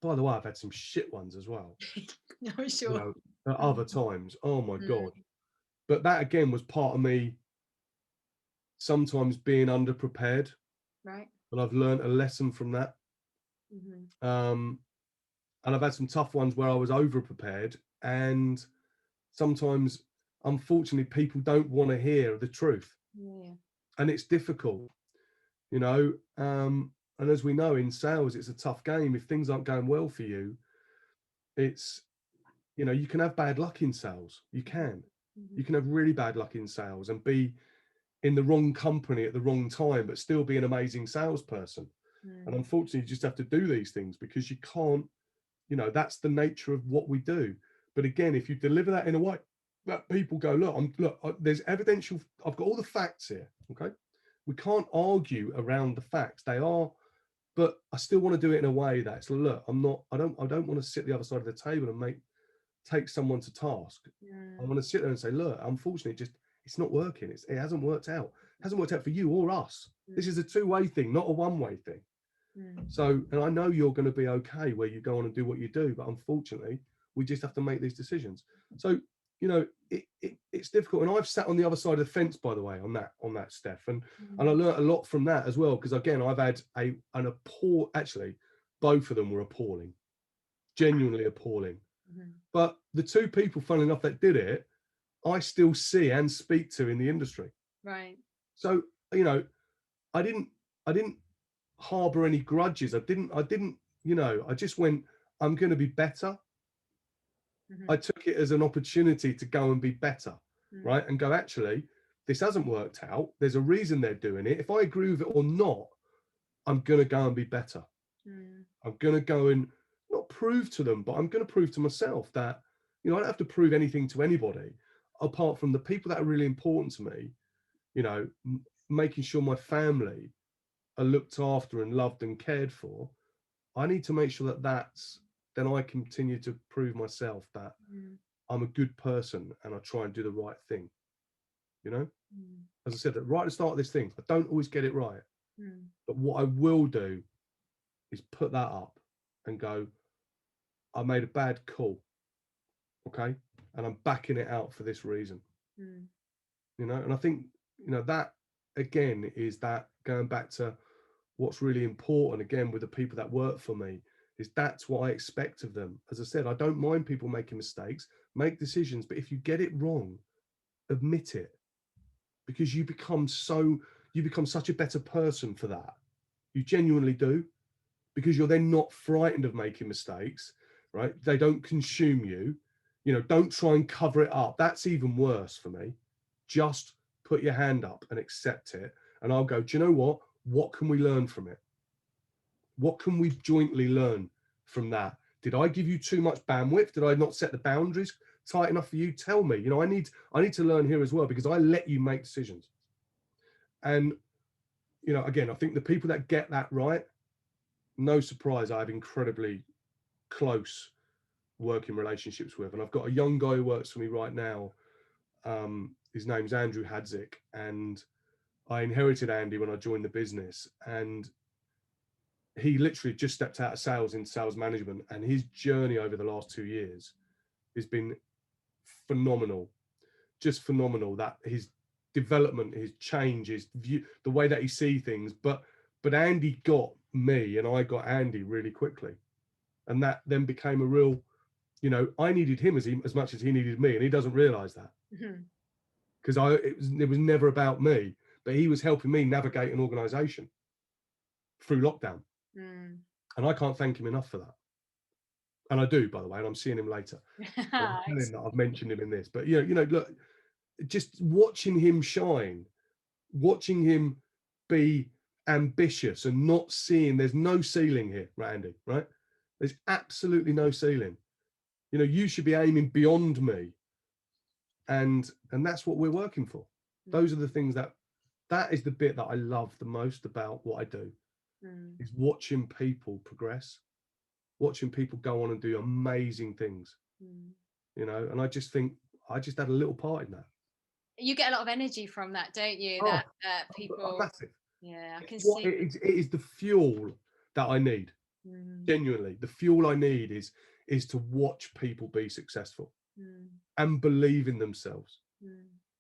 by the way, I've had some shit ones as well. No, sure. At other times, oh my God. But that again was part of me sometimes being underprepared. Right. But I've learned a lesson from that. And I've had some tough ones where I was over prepared, and sometimes, unfortunately, people don't want to hear the truth. And it's difficult, and as we know, in sales, it's a tough game. If things aren't going well for you, it's, you can have bad luck in sales. You can have really bad luck in sales and be in the wrong company at the wrong time, but still be an amazing salesperson. And unfortunately, you just have to do these things, because you can't, that's the nature of what we do. But again, if you deliver that in a way that people go, look, there's evidential, I've got all the facts here. Okay. We can't argue around the facts. They are, but I still want to do it in a way that's, look, I don't want to sit the other side of the table and take someone to task. I want to sit there and say, look, unfortunately, it's not working. It hasn't worked out. It hasn't worked out for you or us. This is a two-way thing, not a one-way thing. So, and I know you're going to be okay where you go on and do what you do, but unfortunately, we just have to make these decisions. So, it's difficult. And I've sat on the other side of the fence, by the way, on that, Steph. And I learned a lot from that as well, because again, I've had actually, both of them were appalling, genuinely appalling. But the two people, funnily enough, that did it, I still see and speak to in the industry. Right. So, I didn't harbor any grudges. I didn't, I just went, I'm going to be better. I took it as an opportunity to go and be better, right? And go, actually, this hasn't worked out. There's a reason they're doing it. If I agree with it or not, I'm going to go and be better. I'm going to go and not prove to them, but I'm going to prove to myself that, I don't have to prove anything to anybody apart from the people that are really important to me, making sure my family are looked after and loved and cared for. I need to make sure then I continue to prove myself that I'm a good person and I try and do the right thing. As I said, that right at the start of this thing, I don't always get it right. But what I will do is put that up and go, I made a bad call. Okay. And I'm backing it out for this reason. And I think, that again is that going back to what's really important, again, with the people that work for me, is that's what I expect of them. As I said, I don't mind people making mistakes, make decisions, but if you get it wrong, admit it, because you become such a better person for that. You genuinely do, because you're then not frightened of making mistakes, right? They don't consume you. Don't try and cover it up. That's even worse for me. Just put your hand up and accept it. And I'll go, do you know what? What can we learn from it? What can we jointly learn from that? Did I give you too much bandwidth? Did I not set the boundaries tight enough for you? Tell me. I need to learn here as well, because I let you make decisions. And, again, I think the people that get that right, no surprise, I have incredibly close working relationships with. And I've got a young guy who works for me right now. His name's Andrew Hadzik, and I inherited Andy when I joined the business, and he literally just stepped out of sales into sales management, and his journey over the last 2 years has been phenomenal, just phenomenal. That his development, his change, his view, the way that he sees things. But Andy got me, and I got Andy really quickly, and that then became a real, you know, I needed him as much as he needed me, and he doesn't realize that, because it was never about me, but he was helping me navigate an organization through lockdown. And I can't thank him enough for that. And I do, by the way, and I'm seeing him later. I'm telling that I've mentioned him in this, but you know, look, just watching him shine, watching him be ambitious and not seeing there's no ceiling here, Randy, right? There's absolutely no ceiling. You know, you should be aiming beyond me. And that's what we're working for. Those are the things that is the bit that I love the most about what I do, is watching people progress, watching people go on and do amazing things, you know. And I just think I just had a little part in that. You get a lot of energy from that, don't you? Oh, that people, massive. yeah, I can What see. it is the fuel that I need. Genuinely, the fuel I need is to watch people be successful and believe in themselves,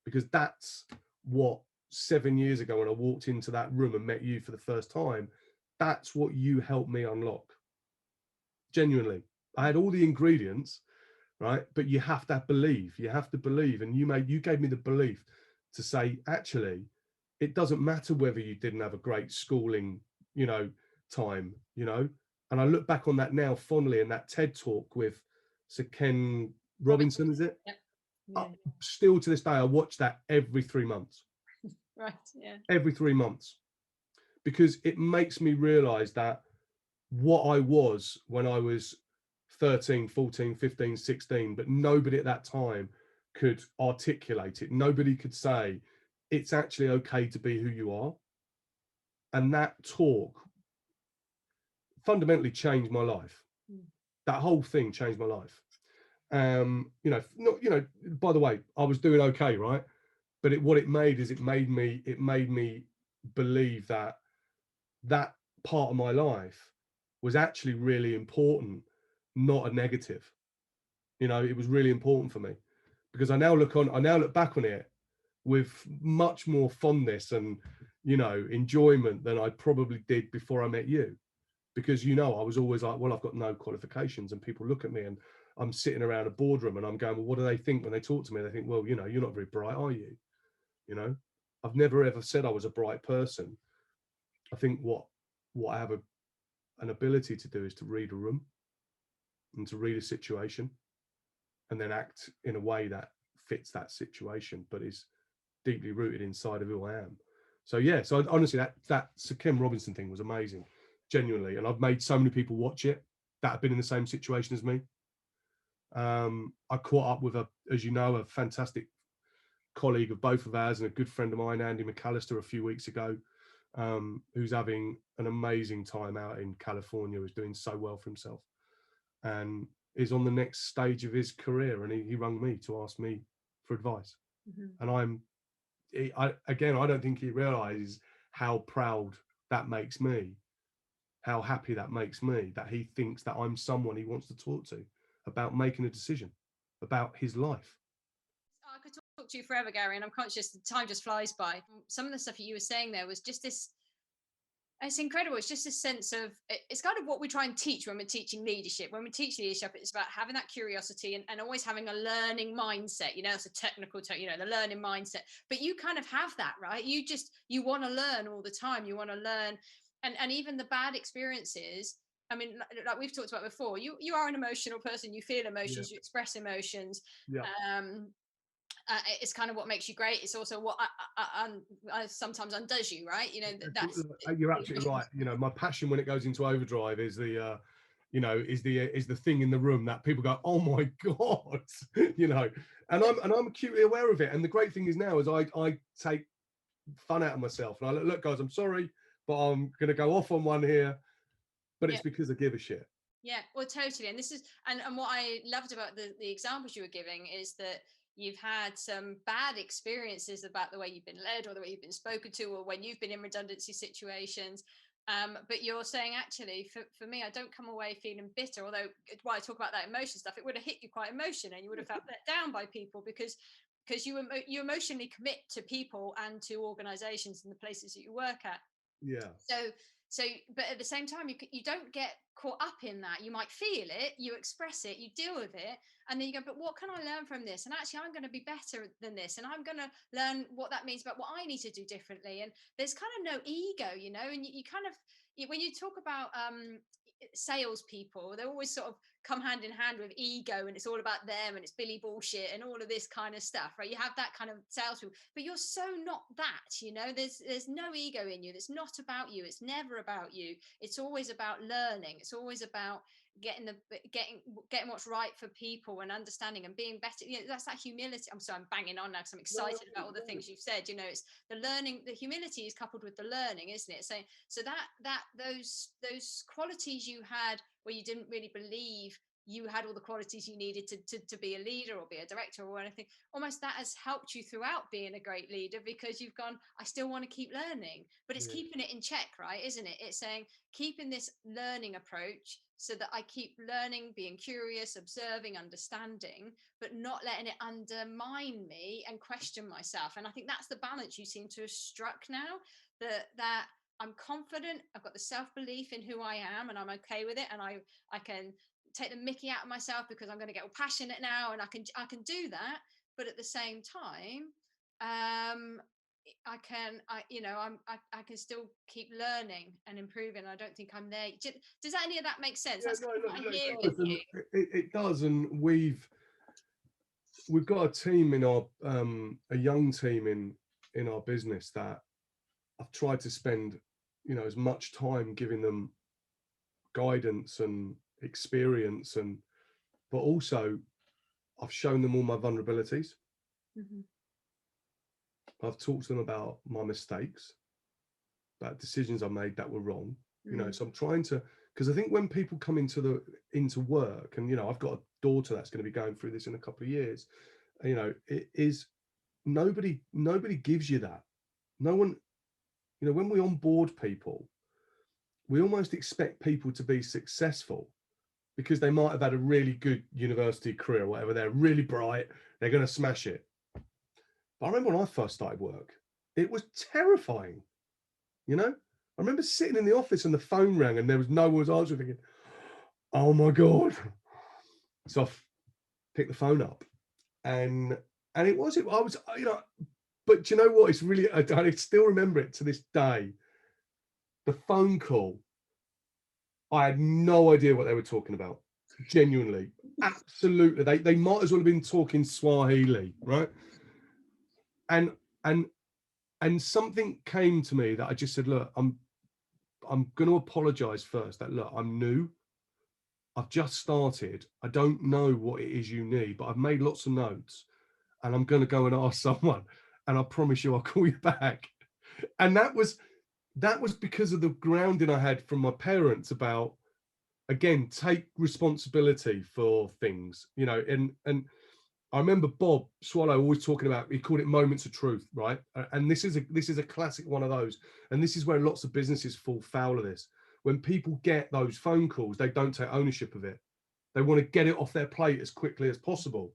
because that's what 7 years ago when I walked into that room and met you for the first time, that's what you helped me unlock. Genuinely, I had all the ingredients, right? But you have to believe. You have to believe, and you gave me the belief to say, actually, it doesn't matter whether you didn't have a great schooling, you know, time, you know. And I look back on that now fondly, and that TED talk with Sir Ken Robinson, is it? Yep. Yeah. Still to this day, I watch that every 3 months. Right. Yeah. Every 3 months, because it makes me realize that what I was when I was 13, 14, 15, 16, but nobody at that time could articulate it. Nobody could say it's actually okay to be who you are. And that talk fundamentally changed my life. That whole thing changed my life. You know, not, you know, by the way, I was doing okay, right? But what it made is it made me believe that that part of my life was actually really important, not a negative. You know, it was really important for me, because I now look back on it with much more fondness and, you know, enjoyment than I probably did before I met you. Because, you know, I was always like, well, I've got no qualifications, and people look at me and I'm sitting around a boardroom and I'm going, well, what do they think when they talk to me? They think, well, you know, you're not very bright, are you? You know, I've never ever said I was a bright person. I think what I have an ability to do is to read a room and to read a situation and then act in a way that fits that situation, but is deeply rooted inside of who I am. So yeah, so honestly, that Sir Ken Robinson thing was amazing, genuinely. And I've made so many people watch it that have been in the same situation as me. I caught up with as you know, a fantastic colleague of both of ours and a good friend of mine, Andy McAllister, a few weeks ago, who's having an amazing time out in California, is doing so well for himself and is on the next stage of his career. And he rang me to ask me for advice. And I don't think he realizes how proud that makes me, how happy that makes me, that he thinks that I'm someone he wants to talk to about making a decision about his life. I could talk to you forever, Gary, and I'm conscious the time just flies by. Some of the stuff you were saying there was just this, it's incredible. It's just a sense of, it's kind of what we try and teach when we're teaching leadership. When we teach leadership, it's about having that curiosity and always having a learning mindset. You know, it's a technical term, you know, the learning mindset. But you kind of have that, right? You want to learn all the time. You want to learn. And even the bad experiences, I mean, like we've talked about before, you are an emotional person. You feel emotions, you express emotions. It's kind of what makes you great. It's also what I sometimes undoes you, right? You know, you're absolutely right. You know, my passion when it goes into overdrive is the you know, is the thing in the room that people go, oh my god, you know, and I'm acutely aware of it. And the great thing is now is I take fun out of myself, and I look, guys, I'm sorry, but I'm gonna go off on one here, but it's because I give a shit. Yeah, well, totally. And this is and what I loved about the examples you were giving is that you've had some bad experiences about the way you've been led or the way you've been spoken to, or when you've been in redundancy situations. But you're saying, actually, for me, I don't come away feeling bitter, although while I talk about that emotion stuff, it would have hit you quite emotion, and you would have felt let down by people because you emotionally commit to people and to organizations and the places that you work at. Yeah. So but at the same time, you don't get caught up in that. You might feel it, you express it, you deal with it, and then you go, but what can I learn from this? And actually, I'm going to be better than this, and I'm going to learn what that means about what I need to do differently. And there's kind of no ego, and you kind of, when you talk about salespeople, they always sort of come hand in hand with ego, and it's all about them, and it's Billy bullshit and all of this kind of stuff, right? You have that kind of salespeople, but you're so not that. There's no ego in you. It's not about you. It's never about you. It's always about learning. It's always about getting what's right for people and understanding and being better. That's that humility. I'm sorry, I'm banging on now because I'm excited about all the things you've said. It's the learning, the humility is coupled with the learning, isn't it? So that those qualities you had where you didn't really believe you had all the qualities you needed to be a leader or be a director or anything, almost that has helped you throughout being a great leader, because you've gone, I still want to keep learning. But it's keeping it in check, right? Isn't it? It's saying, keeping this learning approach so that I keep learning, being curious, observing, understanding, but not letting it undermine me and question myself. And I think that's the balance you seem to have struck now, that I'm confident, I've got the self-belief in who I am, and I'm okay with it, and I can take the mickey out of myself because I'm going to get all passionate now, and I can do that. But at the same time, I can still keep learning and improving. I don't think I'm there. Does any of that make sense? Yeah, That's no, what I hear it in does, you. it does, and we've got a team in our a young team in our business that I've tried to spend as much time giving them guidance and experience, but also I've shown them all my vulnerabilities. Mm-hmm. I've talked to them about my mistakes, about decisions I made that were wrong. So I'm trying to, because I think when people come into work, and I've got a daughter that's going to be going through this in a couple of years, it is nobody gives you that. No one, when we onboard people, we almost expect people to be successful because they might have had a really good university career or whatever. They're really bright, they're going to smash it. But I remember when I first started work, it was terrifying. I remember sitting in the office and the phone rang and there was no one was answering, thinking, oh my God. So I picked the phone up, and I was, but you know what? It's really, I still remember it to this day. The phone call, I had no idea what they were talking about. Genuinely, absolutely. They might as well have been talking Swahili, right? And something came to me that I just said, look, I'm going to apologize first. That, look, I'm new. I've just started. I don't know what it is you need, but I've made lots of notes, and I'm going to go and ask someone, and I promise you I'll call you back. And that was because of the grounding I had from my parents about, again, take responsibility for things, and I remember Bob Swallow always talking about, he called it moments of truth, right? And this is a classic one of those. And this is where lots of businesses fall foul of this. When people get those phone calls, they don't take ownership of it. They want to get it off their plate as quickly as possible.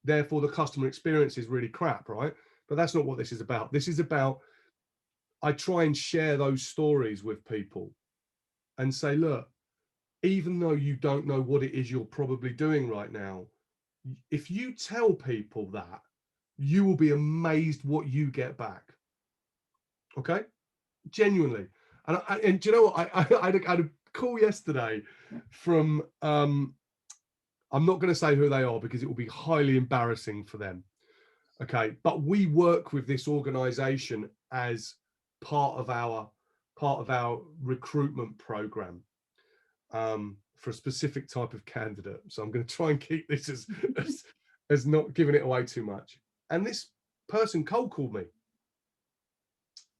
Therefore, the customer experience is really crap, right? But that's not what this is about. This is about, I try and share those stories with people and say, look, even though you don't know what it is you're probably doing right now, if you tell people that, you will be amazed what you get back. Okay, genuinely. And do you know what? I had a call yesterday from I'm not going to say who they are because it will be highly embarrassing for them. Okay, but we work with this organization as part of our recruitment program for a specific type of candidate. So I'm going to try and keep this as not giving it away too much. And this person cold called me,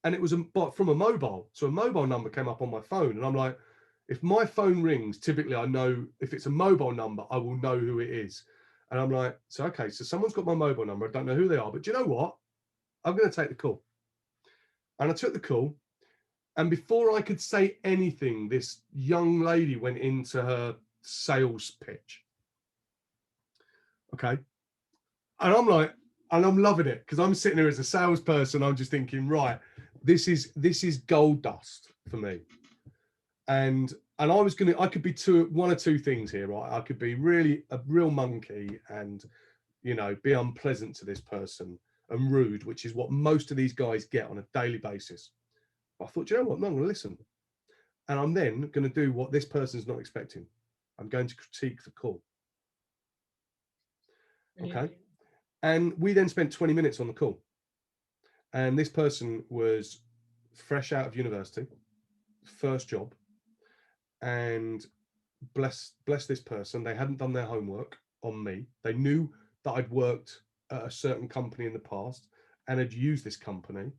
and it was from a mobile. So a mobile number came up on my phone, and I'm like, if my phone rings, typically I know if it's a mobile number, I will know who it is. And I'm like, so, okay, so someone's got my mobile number. I don't know who they are, but do you know what? I'm going to take the call. And I took the call. And before I could say anything, this young lady went into her sales pitch. Okay. And I'm like, and I'm loving it because I'm sitting here as a salesperson. I'm just thinking, right, this is gold dust for me. And I could be one or two things here, right? I could be really a real monkey and, be unpleasant to this person and rude, which is what most of these guys get on a daily basis. But I thought, you know what? No, I'm going to listen. And I'm then going to do what this person's not expecting. I'm going to critique the call. Okay. And we then spent 20 minutes on the call. And this person was fresh out of university, first job. And bless this person, they hadn't done their homework on me. They knew that I'd worked at a certain company in the past and had used this company,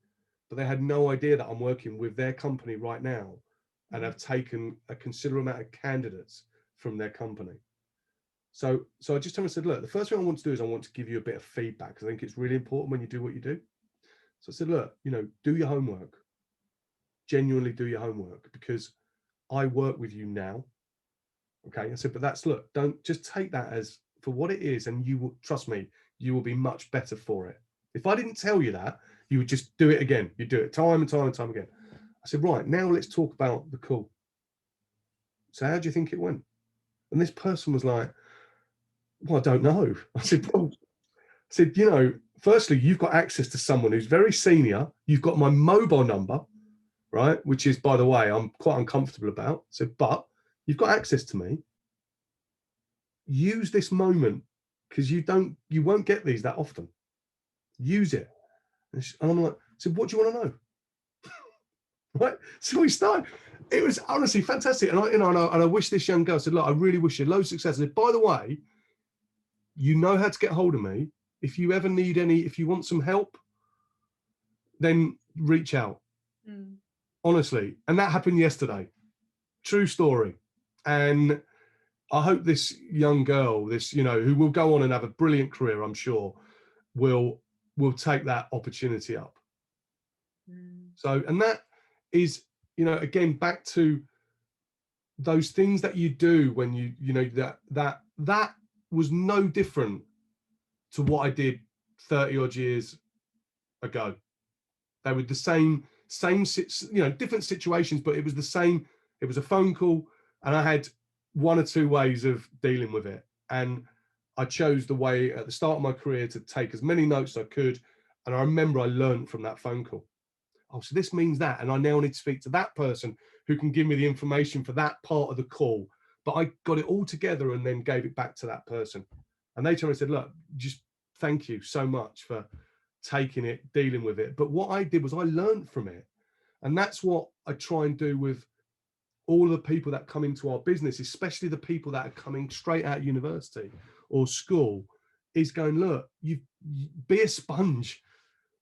but they had no idea that I'm working with their company right now and have taken a considerable amount of candidates from their company. So I just told him, I said, look, the first thing I want to do is I want to give you a bit of feedback because I think it's really important when you do what you do. So I said, look, do your homework. Genuinely do your homework because I work with you now. Okay. I said, but don't just take that as for what it is. And you will, trust me, you will be much better for it. If I didn't tell you that, you would just do it again. You do it time and time and time again. I said, right, now let's talk about the call. So how do you think it went? And this person was like, well, I don't know. I said, firstly, you've got access to someone who's very senior. You've got my mobile number, right? Which is, by the way, I'm quite uncomfortable about. So, but you've got access to me. Use this moment because you won't get these that often. Use it. And I'm like, so what do you want to know? Right. So we started. It was honestly fantastic. And I wish this young girl, I said, look, I really wish you loads of success. I said, by the way, you know how to get hold of me. If you ever need if you want some help, then reach out. Honestly. And that happened yesterday. True story. And I hope this young girl, who will go on and have a brilliant career, I'm sure, will take that opportunity up. So, and that is, again, back to those things that you do when that was no different to what I did 30 odd years ago. They were the same, different situations, but it was the same. It was a phone call and I had one or two ways of dealing with it. And I chose the way at the start of my career to take as many notes as I could. And I remember I learned from that phone call. Oh, so this means that. And I now need to speak to that person who can give me the information for that part of the call. But I got it all together and then gave it back to that person. And they told me, I said, look, just thank you so much for taking it, dealing with it. But what I did was I learned from it. And that's what I try and do with all of the people that come into our business, especially the people that are coming straight out of university or school, is going, look, you be a sponge,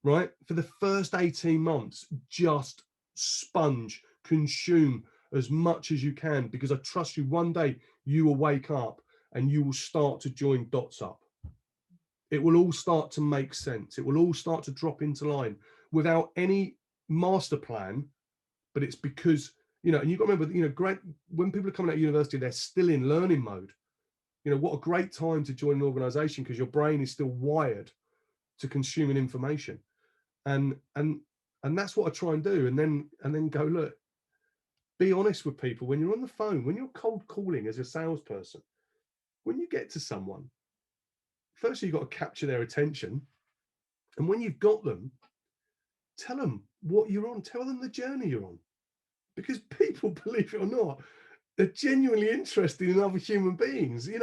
right? For the first 18 months, just sponge, consume as much as you can, because I trust you one day you will wake up and you will start to join dots up. It will all start to make sense. It will all start to drop into line without any master plan, but it's because, and you've got to remember, great, when people are coming out of university, they're still in learning mode. What a great time to join an organization because your brain is still wired to consuming information. And that's what I try and do. And then go, look, be honest with people when you're on the phone, when you're cold calling as a salesperson, when you get to someone, firstly, you've got to capture their attention. And when you've got them, tell them what you're on, tell them the journey you're on. Because people, believe it or not, they're genuinely interested in other human beings. You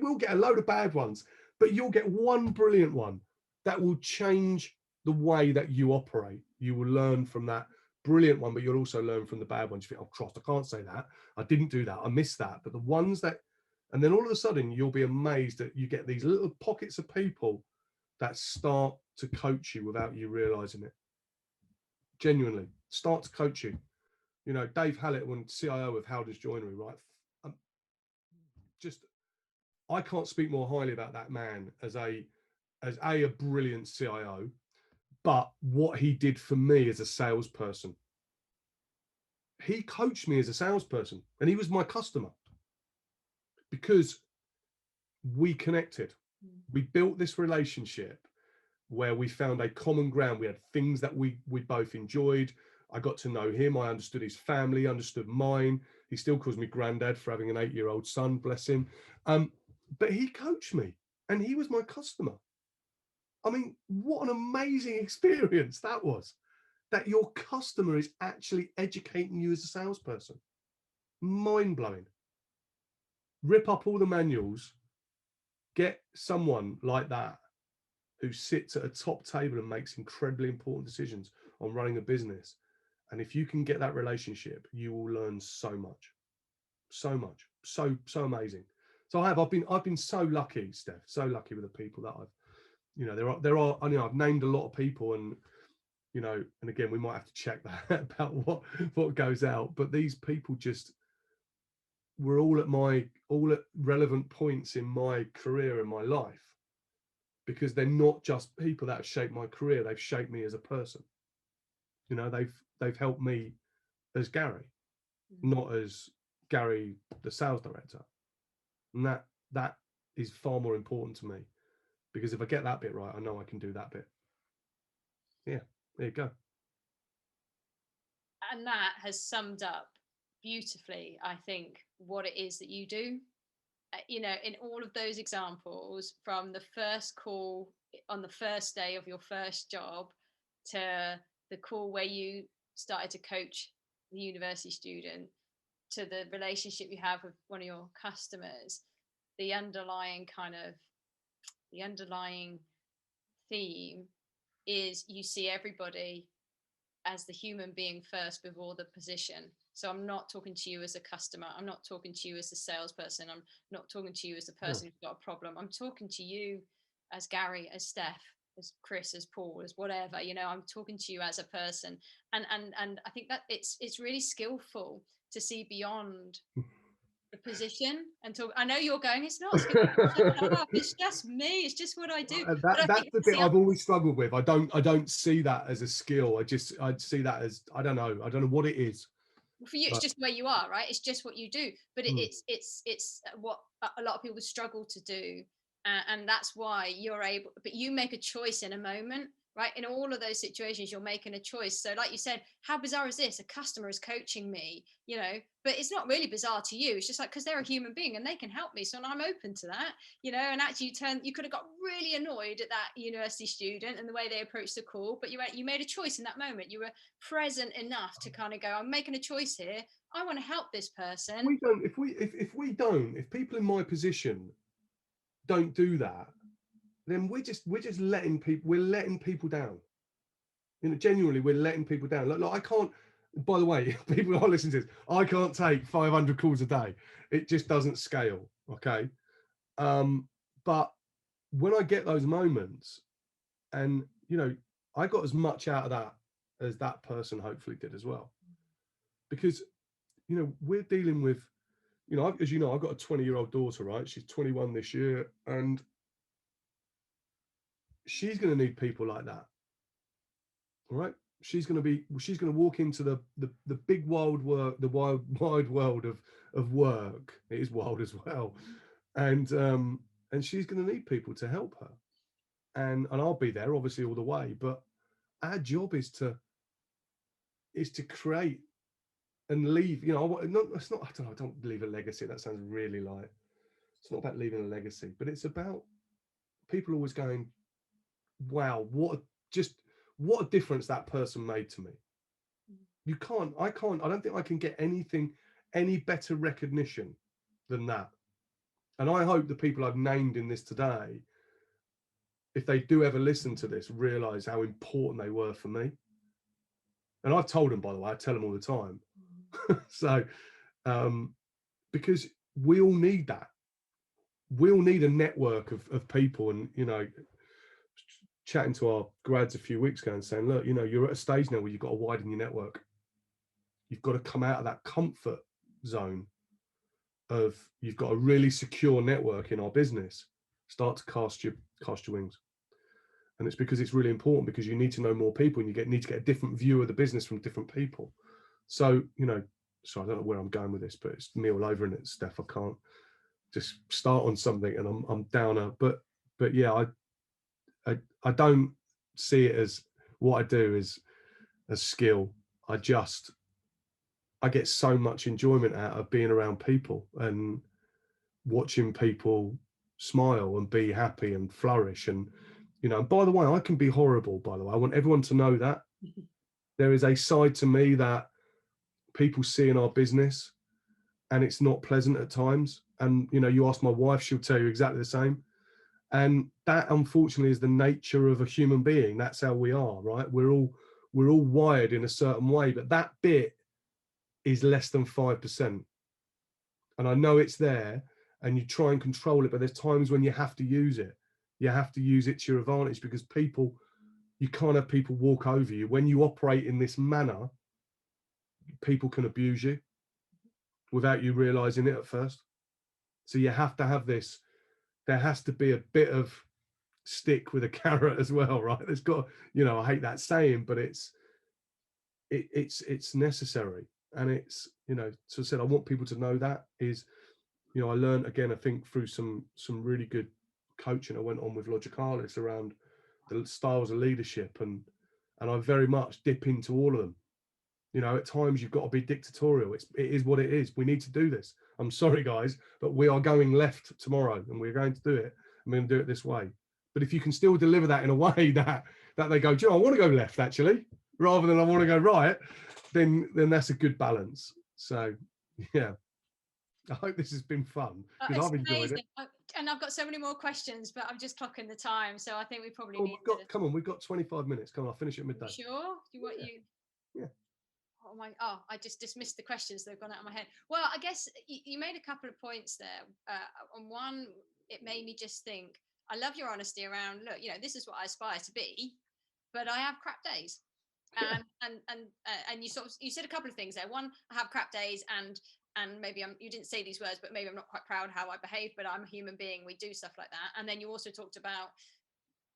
will get a load of bad ones, but you'll get one brilliant one that will change the way that you operate. You will learn from that brilliant one, but you'll also learn from the bad ones. You think, oh, Christ, I can't say that. I didn't do that. I missed that. But the ones that, and then all of a sudden, you'll be amazed that you get these little pockets of people that start to coach you without you realizing it. Genuinely start to coach you. Dave Hallett, when CIO of Howders Joinery, right? Just I can't speak more highly about that man as a brilliant CIO, but what he did for me as a salesperson. He coached me as a salesperson, and he was my customer because we connected. We built this relationship where we found a common ground. We had things that we both enjoyed. I got to know him. I understood his family, understood mine. He still calls me granddad for having an 8-year-old son, bless him. But he coached me, and he was my customer. I mean, what an amazing experience that was, that your customer is actually educating you as a salesperson. Mind-blowing. Rip up all the manuals, get someone like that who sits at a top table and makes incredibly important decisions on running a business. And if you can get that relationship, you will learn so much, so amazing. So I've been so lucky, Steph, so lucky with the people that I've, there are, I've named a lot of people, and, and again, we might have to check that about what goes out, but these people just were all at relevant points in my career and my life, because they're not just people that have shaped my career, they've shaped me as a person. They've helped me as Gary, not as Gary, the sales director. And that is far more important to me, because if I get that bit right, I know I can do that bit. Yeah, there you go. And that has summed up beautifully, I think, what it is that you do. In all of those examples, from the first call on the first day of your first job to the call where you started to coach the university student, to the relationship you have with one of your customers, the underlying theme is you see everybody as the human being first before the position. So I'm not talking to you as a customer. I'm not talking to you as a salesperson. I'm not talking to you as the person who's got a problem. I'm talking to you as Gary, as Steph, as Chris, as Paul, as whatever. I'm talking to you as a person. And I think that it's really skillful to see beyond the position and talk. I know you're going, it's not skillful. Shut up. It's just me. It's just what I do. That's the bit I've always struggled with. I don't see that as a skill. I see that as, I don't know what it is. For you, it's just where you are, right? It's just what you do. But it's what a lot of people struggle to do, and that's why you're able. But you make a choice in a moment, right? In all of those situations, you're making a choice. So, like you said, how bizarre is this? A customer is coaching me, but it's not really bizarre to you. It's just like, because they're a human being and they can help me, so I'm open to that, and actually you could have got really annoyed at that university student and the way they approached the call, but you made a choice in that moment. You were present enough to kind of go, I'm making a choice here. I want to help this person. If people in my position don't do that, then we're just letting people down. Genuinely, we're letting people down. Like I can't, by the way, people are listening to this, I can't take 500 calls a day. It just doesn't scale. Okay. But when I get those moments, and I got as much out of that as that person hopefully did as well, because we're dealing with, as you know, I've got a 20-year-old daughter, right? She's 21 this year, and she's going to need people like that. All right, she's going to walk into the big wild work, the wide world of work. It is wild as well, and she's going to need people to help her, and I'll be there obviously all the way. But our job is to create and leave. It's not. I don't leave a legacy. That sounds really like, it's not about leaving a legacy, but it's about people always going, wow, what a difference that person made to me. I don't think I can get any better recognition than that. And I hope the people I've named in this today, if they do ever listen to this, realize how important they were for me. And I've told them, by the way, I tell them all the time. So, because we all need that. We all need a network of people. And, chatting to our grads a few weeks ago and saying, look, you're at a stage now where you've got to widen your network. You've got to come out of that comfort zone of you've got a really secure network in our business, start to cast your wings. And it's because it's really important, because you need to know more people, and you need to get a different view of the business from different people. So, you know, so I don't know where I'm going with this, but it's me all over in it, Steph. I can't just start on something and I'm downer. But yeah, I don't see it as what I do as a skill. I get so much enjoyment out of being around people and watching people smile and be happy and flourish. And, you know, by the way, I can be horrible, by the way. I want everyone to know that. There is a side to me that people see in our business, and it's not pleasant at times. And, you know, you ask my wife, she'll tell you exactly the same. And that, unfortunately, is the nature of a human being. That's how we are, right? We're all wired in a certain way, but that bit is less than 5%. And I know it's there, and you try and control it, but there's times when you have to use it. You have to use it to your advantage, because you can't have people walk over you. When you operate in this manner, people can abuse you without you realizing it at first. So you have to have this. There has to be a bit of stick with a carrot as well, right? There's got, you know, I hate that saying, but it's necessary. And it's, you know, so I said, I want people to know that is, you know, I learned, again, I think through some really good coaching I went on with Logicalis around the styles of leadership, and I very much dip into all of them. You know, at times you've got to be dictatorial. It is what it is. We need to do this. I'm sorry, guys, but we are going left tomorrow, and we're going to do it. I'm going to do it this way. But if you can still deliver that in a way that they go, do you know, I want to go left, actually, rather than I want to go right, then that's a good balance. So, yeah. I hope this has been fun, because I've enjoyed it. And I've got so many more questions, but I'm just clocking the time, so I think we probably need to... Come on, we've got 25 minutes. Come on, I'll finish at midday. Sure? Yeah. Oh, I just dismissed the questions that have gone out of my head. Well, I guess you made a couple of points there. On one, it made me just think, I love your honesty around, look, you know, this is what I aspire to be, but I have crap days. And you said a couple of things there. One, I have crap days, and maybe you didn't say these words, but maybe I'm not quite proud how I behave, but I'm a human being. We do stuff like that. And then you also talked about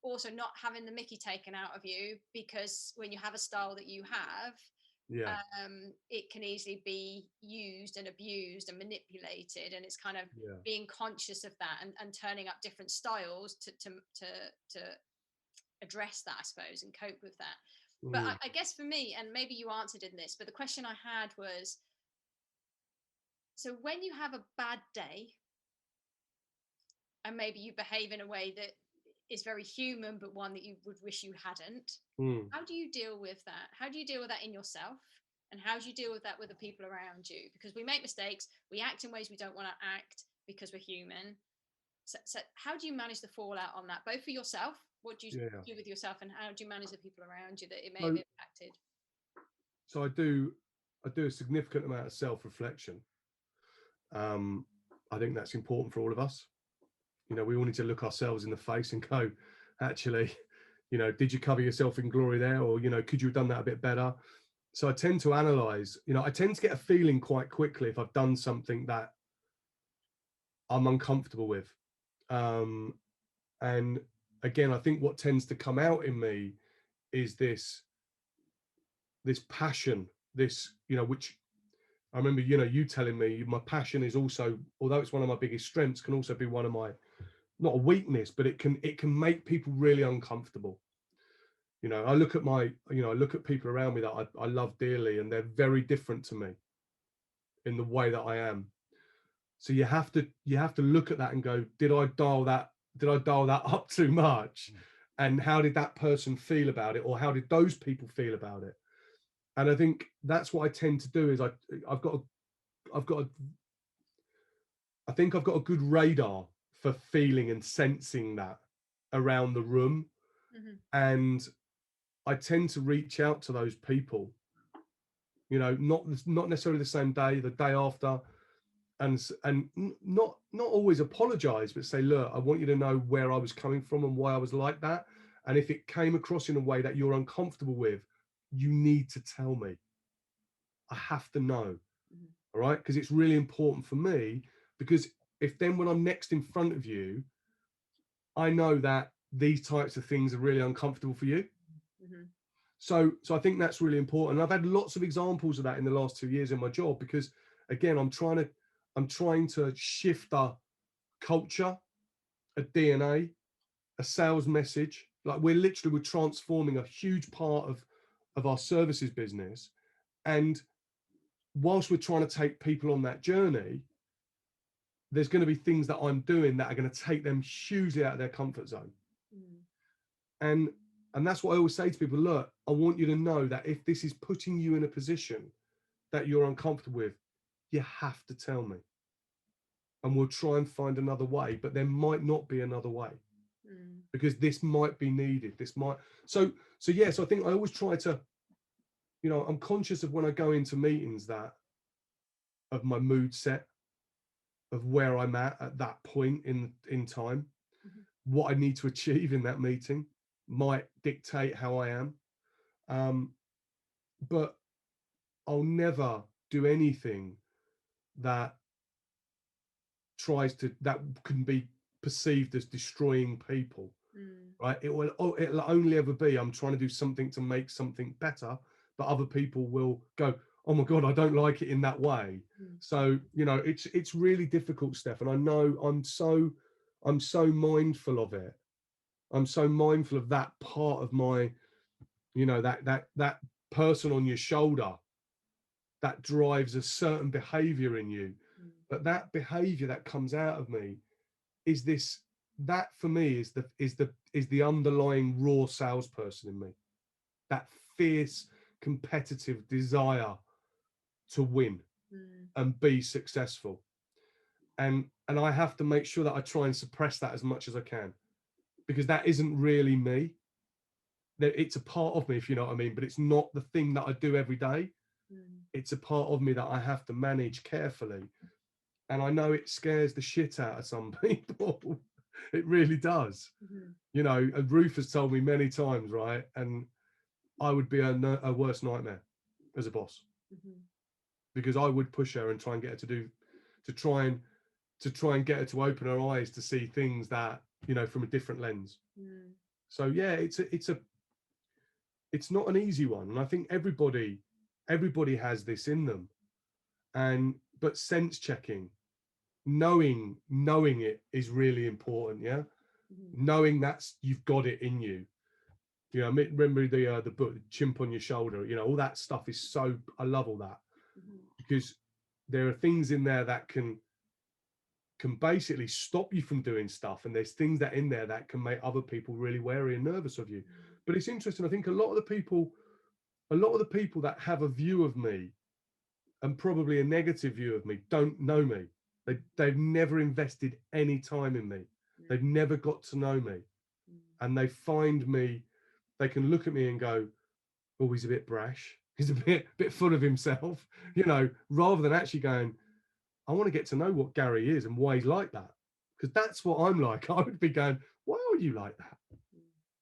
also not having the mickey taken out of you, because when you have a style that you have, it can easily be used and abused and manipulated, and it's kind of being conscious of that and turning up different styles to address that, I suppose, and cope with that. But I guess for me, and maybe you answered in this, but the question I had was, so when you have a bad day and maybe you behave in a way that is very human, but one that you would wish you hadn't, how do you deal with that? How do you deal with that in yourself? And how do you deal with that with the people around you? Because we make mistakes, we act in ways we don't want to act because we're human. So how do you manage the fallout on that, both for yourself? What do you do with yourself, and how do you manage the people around you that it may have impacted? So I do a significant amount of self-reflection. I think that's important for all of us. You know, we all need to look ourselves in the face and go, actually, you know, did you cover yourself in glory there? Or, you know, could you have done that a bit better? So I tend to analyze, you know, I tend to get a feeling quite quickly if I've done something that I'm uncomfortable with. And again, I think what tends to come out in me is this passion, this, you know, which I remember, you know, you telling me my passion is also, although it's one of my biggest strengths, can also be one of my, not a weakness, but it can make people really uncomfortable. You know, I look at people around me that I love dearly, and they're very different to me in the way that I am. So you have to look at that and go, did I dial that up too much? And how did that person feel about it? Or how did those people feel about it? And I think that's what I tend to do is I think I've got a good radar for feeling and sensing that around the room. And I tend to reach out to those people, you know, not necessarily the same day, the day after, and not always apologize, but say, look, I want you to know where I was coming from and why I was like that. And if it came across in a way that you're uncomfortable with, you need to tell me. I have to know. All right, because it's really important for me because if then when I'm next in front of you, I know that these types of things are really uncomfortable for you. Mm-hmm. So I think that's really important. I've had lots of examples of that in the last 2 years in my job, because again, I'm trying to shift a culture, a DNA, a sales message. Like we're transforming a huge part of our services business. And whilst we're trying to take people on that journey, there's going to be things that I'm doing that are going to take them hugely out of their comfort zone. And that's what I always say to people. Look, I want you to know that if this is putting you in a position that you're uncomfortable with, you have to tell me, and we'll try and find another way. But there might not be another way, because this might be needed. This might. So I think I always try to, I'm conscious of when I go into meetings of my mood set, of where I'm at that point in time. What I need to achieve in that meeting might dictate how I am. But I'll never do anything that can be perceived as destroying people. Right? It'll only ever be, I'm trying to do something to make something better, but other people will go, oh my God, I don't like it in that way. So, it's really difficult, Steph. And I know I'm so mindful of it. I'm so mindful of that part of my, that person on your shoulder that drives a certain behavior in you. But that behavior that comes out of me is that for me is the underlying raw salesperson in me. That fierce, competitive desire to win and be successful. And I have to make sure that I try and suppress that as much as I can, because that isn't really me. It's a part of me, if you know what I mean, but it's not the thing that I do every day. It's a part of me that I have to manage carefully. And I know it scares the shit out of some people. It really does. And Ruth has told me many times, right? And I would be a worse nightmare as a boss, because I would push her and try and get her to try and get her to open her eyes to see things that, from a different lens. So yeah, it's not an easy one. And I think everybody has this in them. But sense checking, knowing it is really important. Yeah. Knowing you've got it in you. Remember the book Chimp on Your Shoulder, all that stuff is I love all that, because there are things in there that can basically stop you from doing stuff, and there's things that in there that can make other people really wary and nervous of you. But it's interesting, I think a lot of the people that have a view of me, and probably a negative view of me, don't know me. They've never invested any time in me. They've never got to know me. And they find me, they can look at me and go, oh, he's a bit brash. He's a bit full of himself, rather than actually going, I want to get to know what Gary is and why he's like that. Because that's what I'm like. I would be going, why are you like that?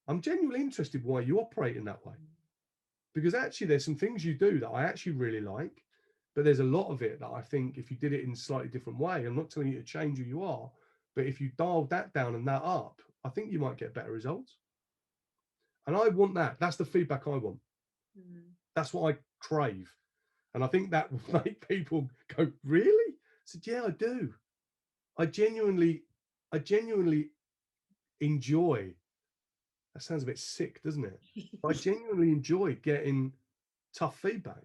I'm genuinely interested why you operate in that way. Because actually there's some things you do that I actually really like, but there's a lot of it that I think if you did it in a slightly different way, I'm not telling you to change who you are, but if you dialed that down and that up, I think you might get better results. And I want that. That's the feedback I want. That's what I crave. And I think that will make people go, really? I said, yeah, I do. I genuinely enjoy. That sounds a bit sick, doesn't it? I genuinely enjoy getting tough feedback.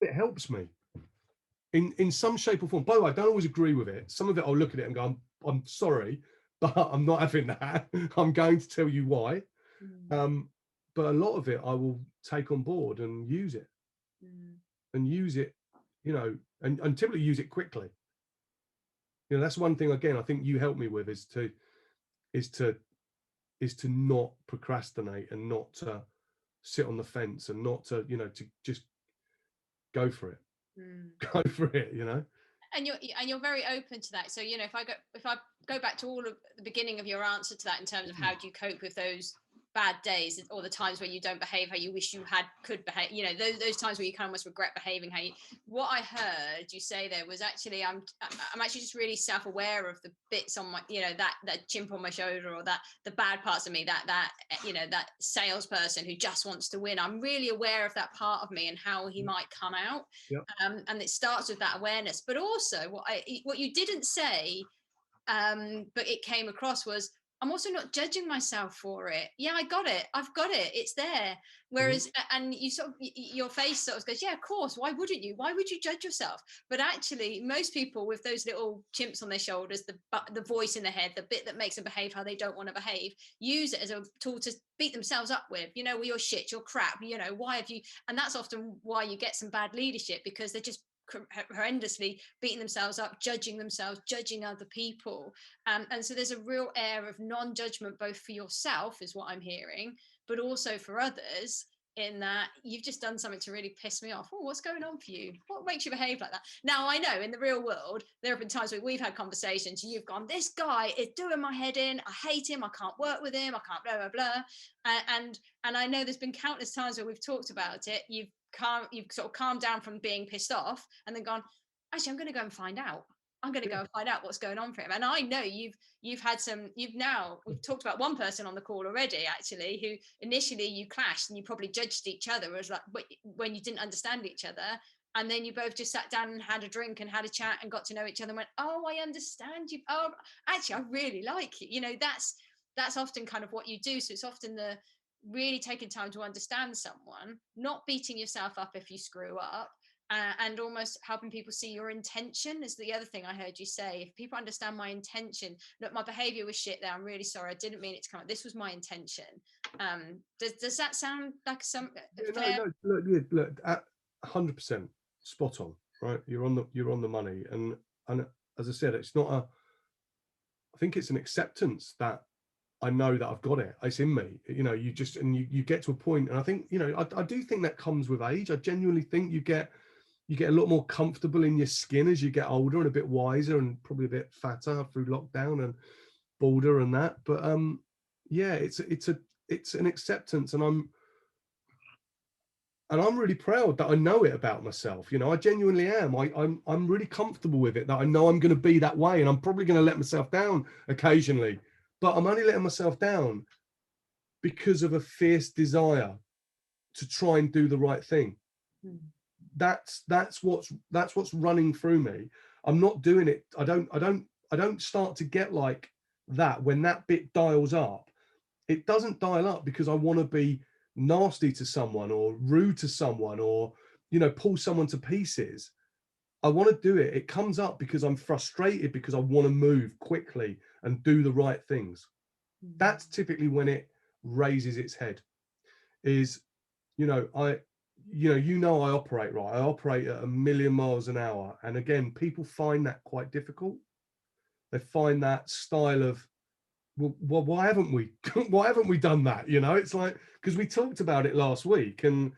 It helps me in some shape or form. By the way, I don't always agree with it. Some of it I'll look at it and go, I'm sorry, but I'm not having that. I'm going to tell you why. But a lot of it I will take on board and use it. And use it, and typically use it quickly. That's one thing, again, I think you help me with is to not procrastinate, and not to sit on the fence, and not to, to just go for it. Go for it, And you're very open to that. So, if I go back to all of the beginning of your answer to that, in terms of how do you cope with those bad days, or the times where you don't behave how you wish you could behave, you know, those times where you kind of almost regret behaving how you, what I heard you say there was actually, I'm actually just really self-aware of the bits on my, you know, that chimp on my shoulder, or that the bad parts of me, that you know, that salesperson who just wants to win. I'm really aware of that part of me and how he might come out. Yep. And it starts with that awareness. But also what you didn't say, but it came across, was I'm also not judging myself for it. Yeah, I've got it, it's there. Whereas and you sort of, your face sort of goes, yeah, of course, why wouldn't you, why would you judge yourself? But actually most people with those little chimps on their shoulders, the voice in their head, the bit that makes them behave how they don't want to behave, use it as a tool to beat themselves up with, you know, well, you're shit, you're crap, you know, why have you, and that's often why you get some bad leadership, because they're just horrendously beating themselves up, judging themselves, judging other people. And so there's a real air of non-judgment, both for yourself, is what I'm hearing, but also for others, in that you've just done something to really piss me off. Oh, what's going on for you? What makes you behave like that? Now, I know in the real world, there have been times where we've had conversations, you've gone, this guy is doing my head in, I hate him, I can't work with him, I can't blah, blah, blah. And I know there's been countless times where we've talked about it, you've sort of calmed down from being pissed off, and then gone, actually, I'm going to go and find out. I'm going to go and find out what's going on for him. And I know we've talked about one person on the call already, actually, who initially you clashed and you probably judged each other as like when you didn't understand each other. And then you both just sat down and had a drink and had a chat and got to know each other and went, oh, I understand you. Oh, actually, I really like you. You know, that's often kind of what you do. So it's often the really taking time to understand someone, not beating yourself up if you screw up, and almost helping people see your intention is the other thing I heard you say. If people understand my intention, look, my behavior was shit there, I'm really sorry, I didn't mean it to come out, this was my intention. Does that sound like some look, at 100% spot on, right? You're on the money, and as I said, it's not I think it's an acceptance that I know that I've got it. It's in me. You know, you just, and you get to a point, and I think, you know, I do think that comes with age. I genuinely think you get a lot more comfortable in your skin as you get older, and a bit wiser, and probably a bit fatter through lockdown and balder and that. But yeah, it's an acceptance, and I'm really proud that I know it about myself. You know, I genuinely am. I'm really comfortable with it, that I know I'm going to be that way, and I'm probably going to let myself down occasionally. But I'm only letting myself down because of a fierce desire to try and do the right thing. That's what's running through me. I'm not doing it. I don't start to get like that when that bit dials up. It doesn't dial up because I want to be nasty to someone or rude to someone, or, you know, pull someone to pieces. I want to do it. It comes up because I'm frustrated, because I want to move quickly and do the right things. That's typically when it raises its head. Is, you know, I operate right. I operate at 1,000,000 miles an hour. And again, people find that quite difficult. They find that style of, well, why haven't we done that? You know, it's like, because we talked about it last week, and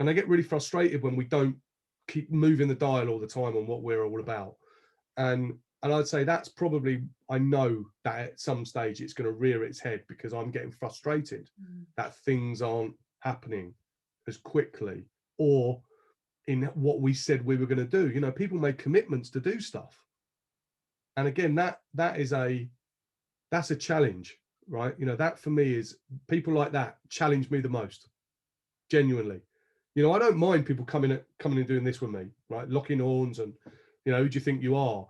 I get really frustrated when we don't keep moving the dial all the time on what we're all about. And I'd say that's probably, I know that at some stage it's going to rear its head, because I'm getting frustrated that things aren't happening as quickly or in what we said we were going to do. You know, people make commitments to do stuff. And again, that's a challenge, right? You know, that for me is, people like that challenge me the most, genuinely. You know, I don't mind people coming and doing this with me, right? Locking horns and, you know, who do you think you are?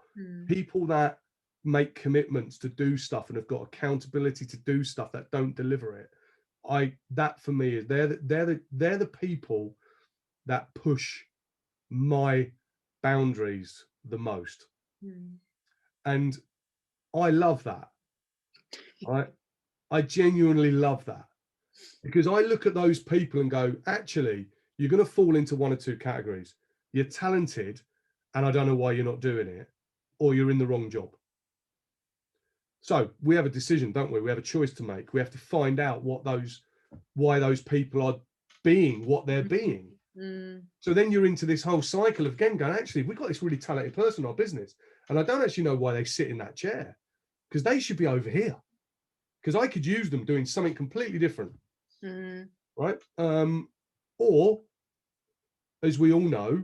People that make commitments to do stuff and have got accountability to do stuff that don't deliver it. That for me is, they're the people that push my boundaries the most. And I love that. I genuinely love that, because I look at those people and go, actually, you're going to fall into one or two categories. You're talented, and I don't know why you're not doing it, or you're in the wrong job. So we have a decision, don't we? We have a choice to make. We have to find out why those people are being what they're being. So then you're into this whole cycle of, again, going, actually, we've got this really talented person in our business, and I don't actually know why they sit in that chair, because they should be over here, because I could use them doing something completely different. Right? Or, as we all know,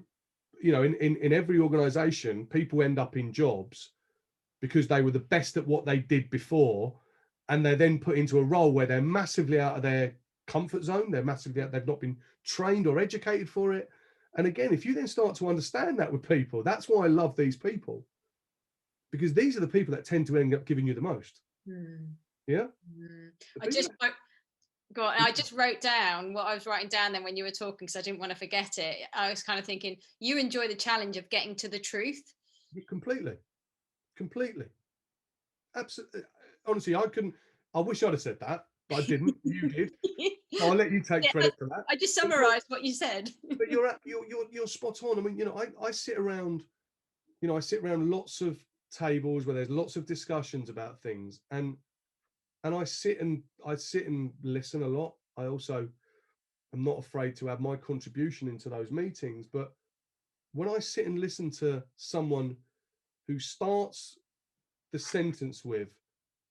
you know, in every organization, people end up in jobs because they were the best at what they did before, and they're then put into a role where they're massively out of their comfort zone. They're massively out, they've not been trained or educated for it. And again, if you then start to understand that with people, that's why I love these people, because these are the people that tend to end up giving you the most. Yeah. I just wrote down what I was writing down then when you were talking, because I didn't want to forget it. I was kind of thinking, you enjoy the challenge of getting to the truth. Completely. Absolutely. Honestly, I wish I'd have said that, but I didn't. You did. So I'll let you take credit for that. I just summarized what you said. But you're spot on. I mean, you know, I sit around, you know, I sit around lots of tables where there's lots of discussions about things, and I sit and listen a lot. I also am not afraid to add my contribution into those meetings. But when I sit and listen to someone who starts the sentence with,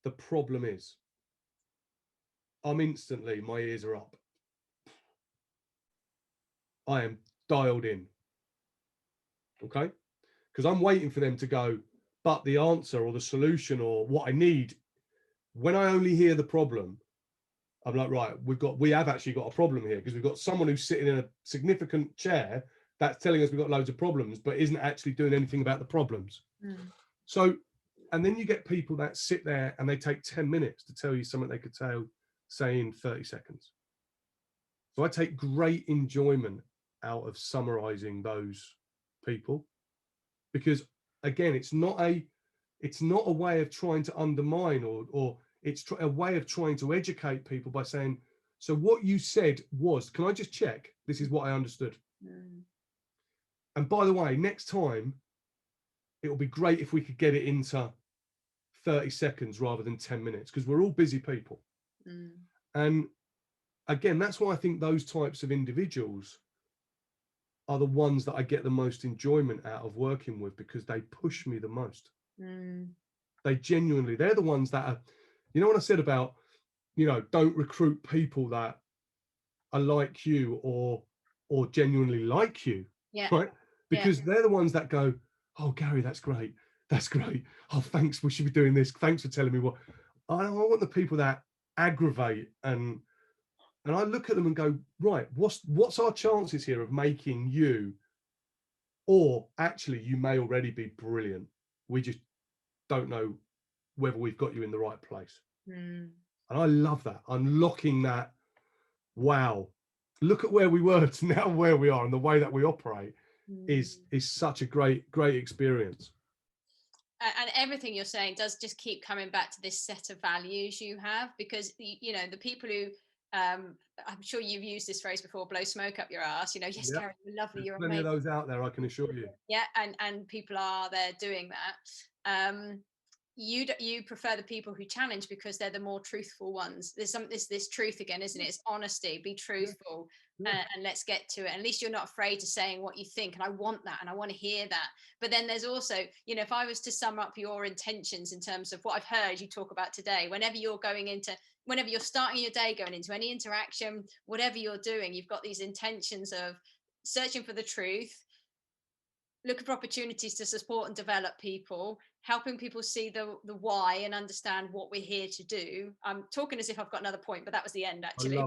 "The problem is," I'm instantly, my ears are up. I am dialed in. Okay? Because I'm waiting for them to go, but the answer or the solution or what I need. When I only hear the problem, I'm like, right, we have actually got a problem here, because we've got someone who's sitting in a significant chair that's telling us we've got loads of problems, but isn't actually doing anything about the problems. So, and then you get people that sit there and they take 10 minutes to tell you something they could say in 30 seconds. So I take great enjoyment out of summarizing those people, because again, it's not a way of trying to undermine, or it's a way of trying to educate people by saying, so what you said was, can I just check? This is what I understood. And by the way, next time, it will be great if we could get it into 30 seconds rather than 10 minutes, because we're all busy people. And again, that's why I think those types of individuals are the ones that I get the most enjoyment out of working with, because they push me the most. They genuinely, they're the ones that are, you know what I said about, you know, don't recruit people that are like you or genuinely like you, right? Because they're the ones that go, oh, Gary, that's great. Oh, thanks, we should be doing this. Thanks for telling me what. I want the people that aggravate, and I look at them and go, right, what's our chances here of making you, or actually you may already be brilliant, we just don't know whether we've got you in the right place. And I love that, unlocking that. Wow, look at where we were to now where we are, and the way that we operate is such a great experience. And everything you're saying does just keep coming back to this set of values you have, because you know, the people who I'm sure you've used this phrase before, blow smoke up your ass, you know, yes, Gary, you're lovely, you're plenty amazing. Of those out there, I can assure you. Yeah, and people are there doing that. You prefer the people who challenge because they're the more truthful ones. There's this truth again, isn't it? It's honesty, be truthful. And let's get to it. At least you're not afraid to saying what you think, and I want that, and I want to hear that. But then there's also, you know, if I was to sum up your intentions in terms of what I've heard you talk about today, whenever you're starting your day, going into any interaction, whatever you're doing, you've got these intentions of searching for the truth, looking for opportunities to support and develop people, helping people see the why and understand what we're here to do. I'm talking as if I've got another point, but that was the end, actually.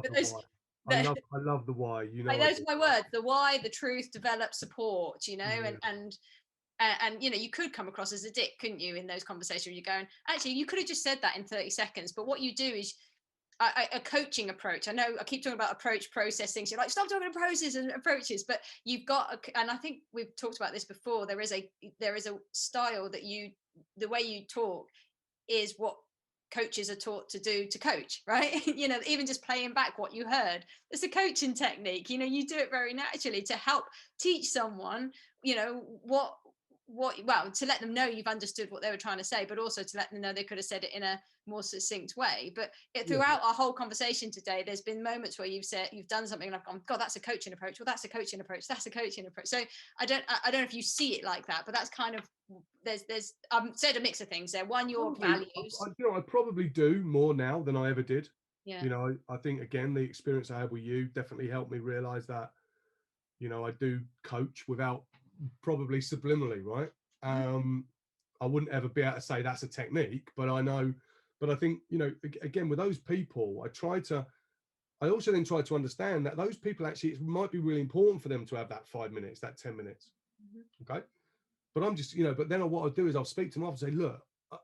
I love the why. You know, those are my words: the why, the truth, develop, support. You know, and you know, you could come across as a dick, couldn't you, in those conversations where you're going, actually, you could have just said that in 30 seconds. But what you do is a coaching approach. I know I keep talking about approach, process things. You're like, stop talking about processes and approaches, but you've got, and I think we've talked about this before. There is a style that the way you talk is what coaches are taught to do to coach, right? You know, even just playing back what you heard, it's a coaching technique. You know, you do it very naturally to help teach someone, you know, to let them know you've understood what they were trying to say, but also to let them know they could have said it in a more succinct way. But throughout our whole conversation today, there's been moments where you've done something and I've gone, God, that's a coaching approach. Well, that's a coaching approach. That's a coaching approach. So I don't know if you see it like that, but that's kind of, there's I've said a mix of things there. One, your values. I probably do more now than I ever did. Yeah. You know, I think, again, the experience I had with you definitely helped me realize that, you know, I do coach without probably subliminally, right? I wouldn't ever be able to say that's a technique, but I know, but I think, you know, again, with those people, I also then try to understand that those people actually, it might be really important for them to have that 5 minutes, that 10 minutes. Okay. But I'm just, you know, but then what I'll do is I'll speak to them up and say, look,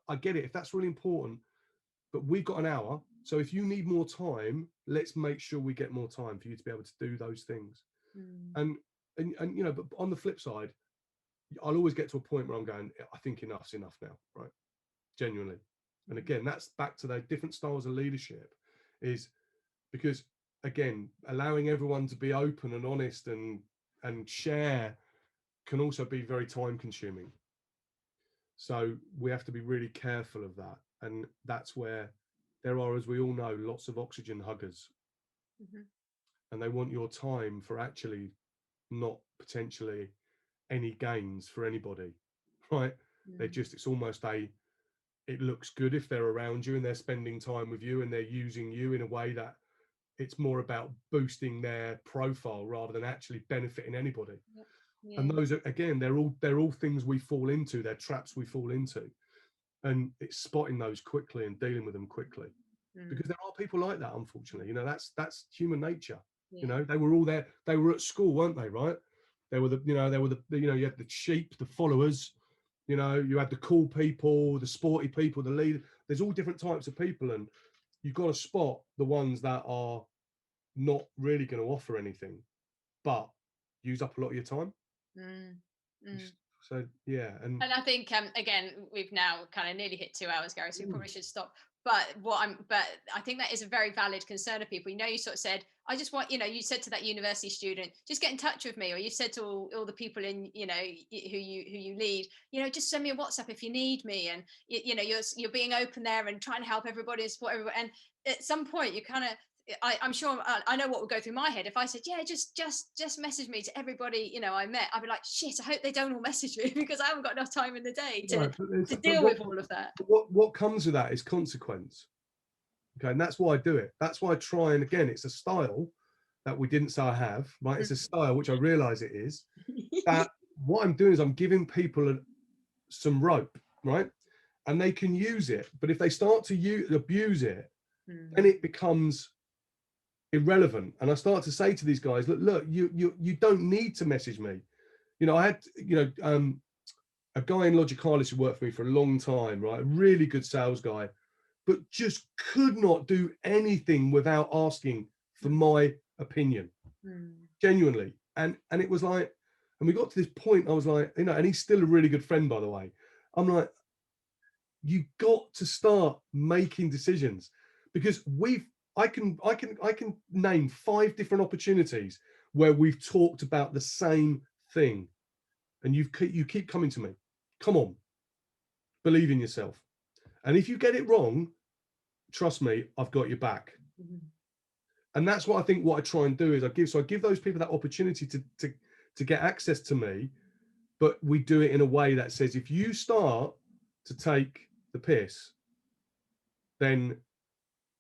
I get it if that's really important, but we've got an hour. So if you need more time, let's make sure we get more time for you to be able to do those things. And you know, but on the flip side, I'll always get to a point where I'm going, I think enough's enough now, right? Genuinely. And again, that's back to the different styles of leadership, is because, again, allowing everyone to be open and honest and share can also be very time consuming. So we have to be really careful of that. And that's where there are, as we all know, lots of oxygen huggers. And they want your time for actually not potentially any gains for anybody, right? They're just, it's almost it looks good if they're around you and they're spending time with you and they're using you in a way that it's more about boosting their profile rather than actually benefiting anybody. And those are, again, they're all things we fall into, they're traps we fall into. And it's spotting those quickly and dealing with them quickly. Because there are people like that, unfortunately. You know, that's human nature. You know, they were all there, they were at school, weren't they, right? They were you had the sheep, the followers, you know, you had the cool people, the sporty people, the leader. There's all different types of people, and you've got to spot the ones that are not really going to offer anything, but use up a lot of your time. So yeah, and I think again, we've now kind of nearly hit 2 hours, Gary, so we probably should stop. But I think that is a very valid concern of people. You know, you sort of said, I just want, you know, you said to that university student, just get in touch with me, or you said to all the people in, you know, who you lead, you know, just send me a WhatsApp if you need me, and you know, you're being open there and trying to help everybody and support everybody. And at some point, you kind of, I'm sure I know what would go through my head if I said, yeah, just message me to everybody, you know, I met. I'd be like, shit, I hope they don't all message me because I haven't got enough time in the day to deal with all of that. What comes with that is consequence. Okay, and that's why I do it. That's why I try, and again, it's a style that we didn't say I have, right? It's a style which I realize it is. That what I'm doing is I'm giving people some rope, right? And they can use it. But if they start to abuse it, then it becomes irrelevant. And I start to say to these guys, look, you don't need to message me. You know, I had, you know, a guy in Logicalis who worked for me for a long time, right? A really good sales guy, but just could not do anything without asking for my opinion, genuinely. And it was like, and we got to this point, I was like, you know, and he's still a really good friend, by the way. I'm like, you got to start making decisions, because I can name 5 different opportunities where we've talked about the same thing, and you keep coming to me. Come on, believe in yourself. And if you get it wrong, trust me, I've got your back. And that's what I think, what I try and do is I give those people that opportunity to get access to me, but we do it in a way that says, if you start to take the piss, then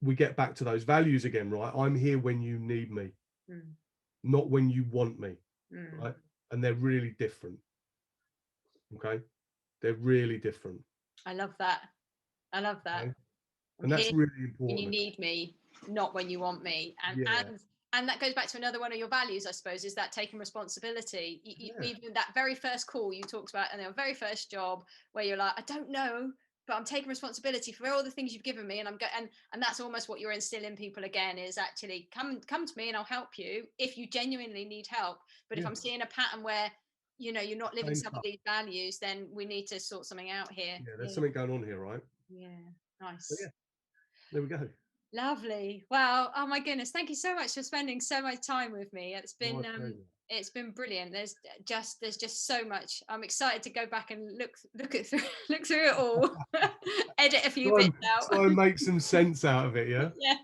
we get back to those values again, right? I'm here when you need me, not when you want me, right? And they're really different. Okay, they're really different. I love that. Okay. And that's really important. When you need me, not when you want me. And that goes back to another one of your values, I suppose, is that taking responsibility. Even that very first call you talked about, and your very first job, where you're like, I don't know, but I'm taking responsibility for all the things you've given me, and and that's almost what you're instilling people again, is actually come to me and I'll help you if you genuinely need help. But if I'm seeing a pattern where, you know, you're not living some of these values, then we need to sort something out here. Yeah, there's something going on here, right? Yeah, nice. So, yeah, there we go. Lovely. Wow. Oh my goodness. Thank you so much for spending so much time with me. It's been It's been brilliant. There's just so much. I'm excited to go back and look through it all, edit a few bits out, try and make some sense out of it. Yeah. yeah.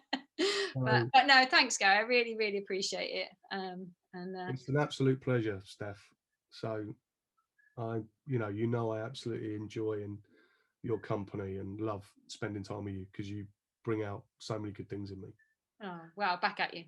But no, thanks, Gary. I really, really appreciate it. It's an absolute pleasure, Steph. So I absolutely enjoy your company and love spending time with you, because you bring out so many good things in me. Oh wow, back at you.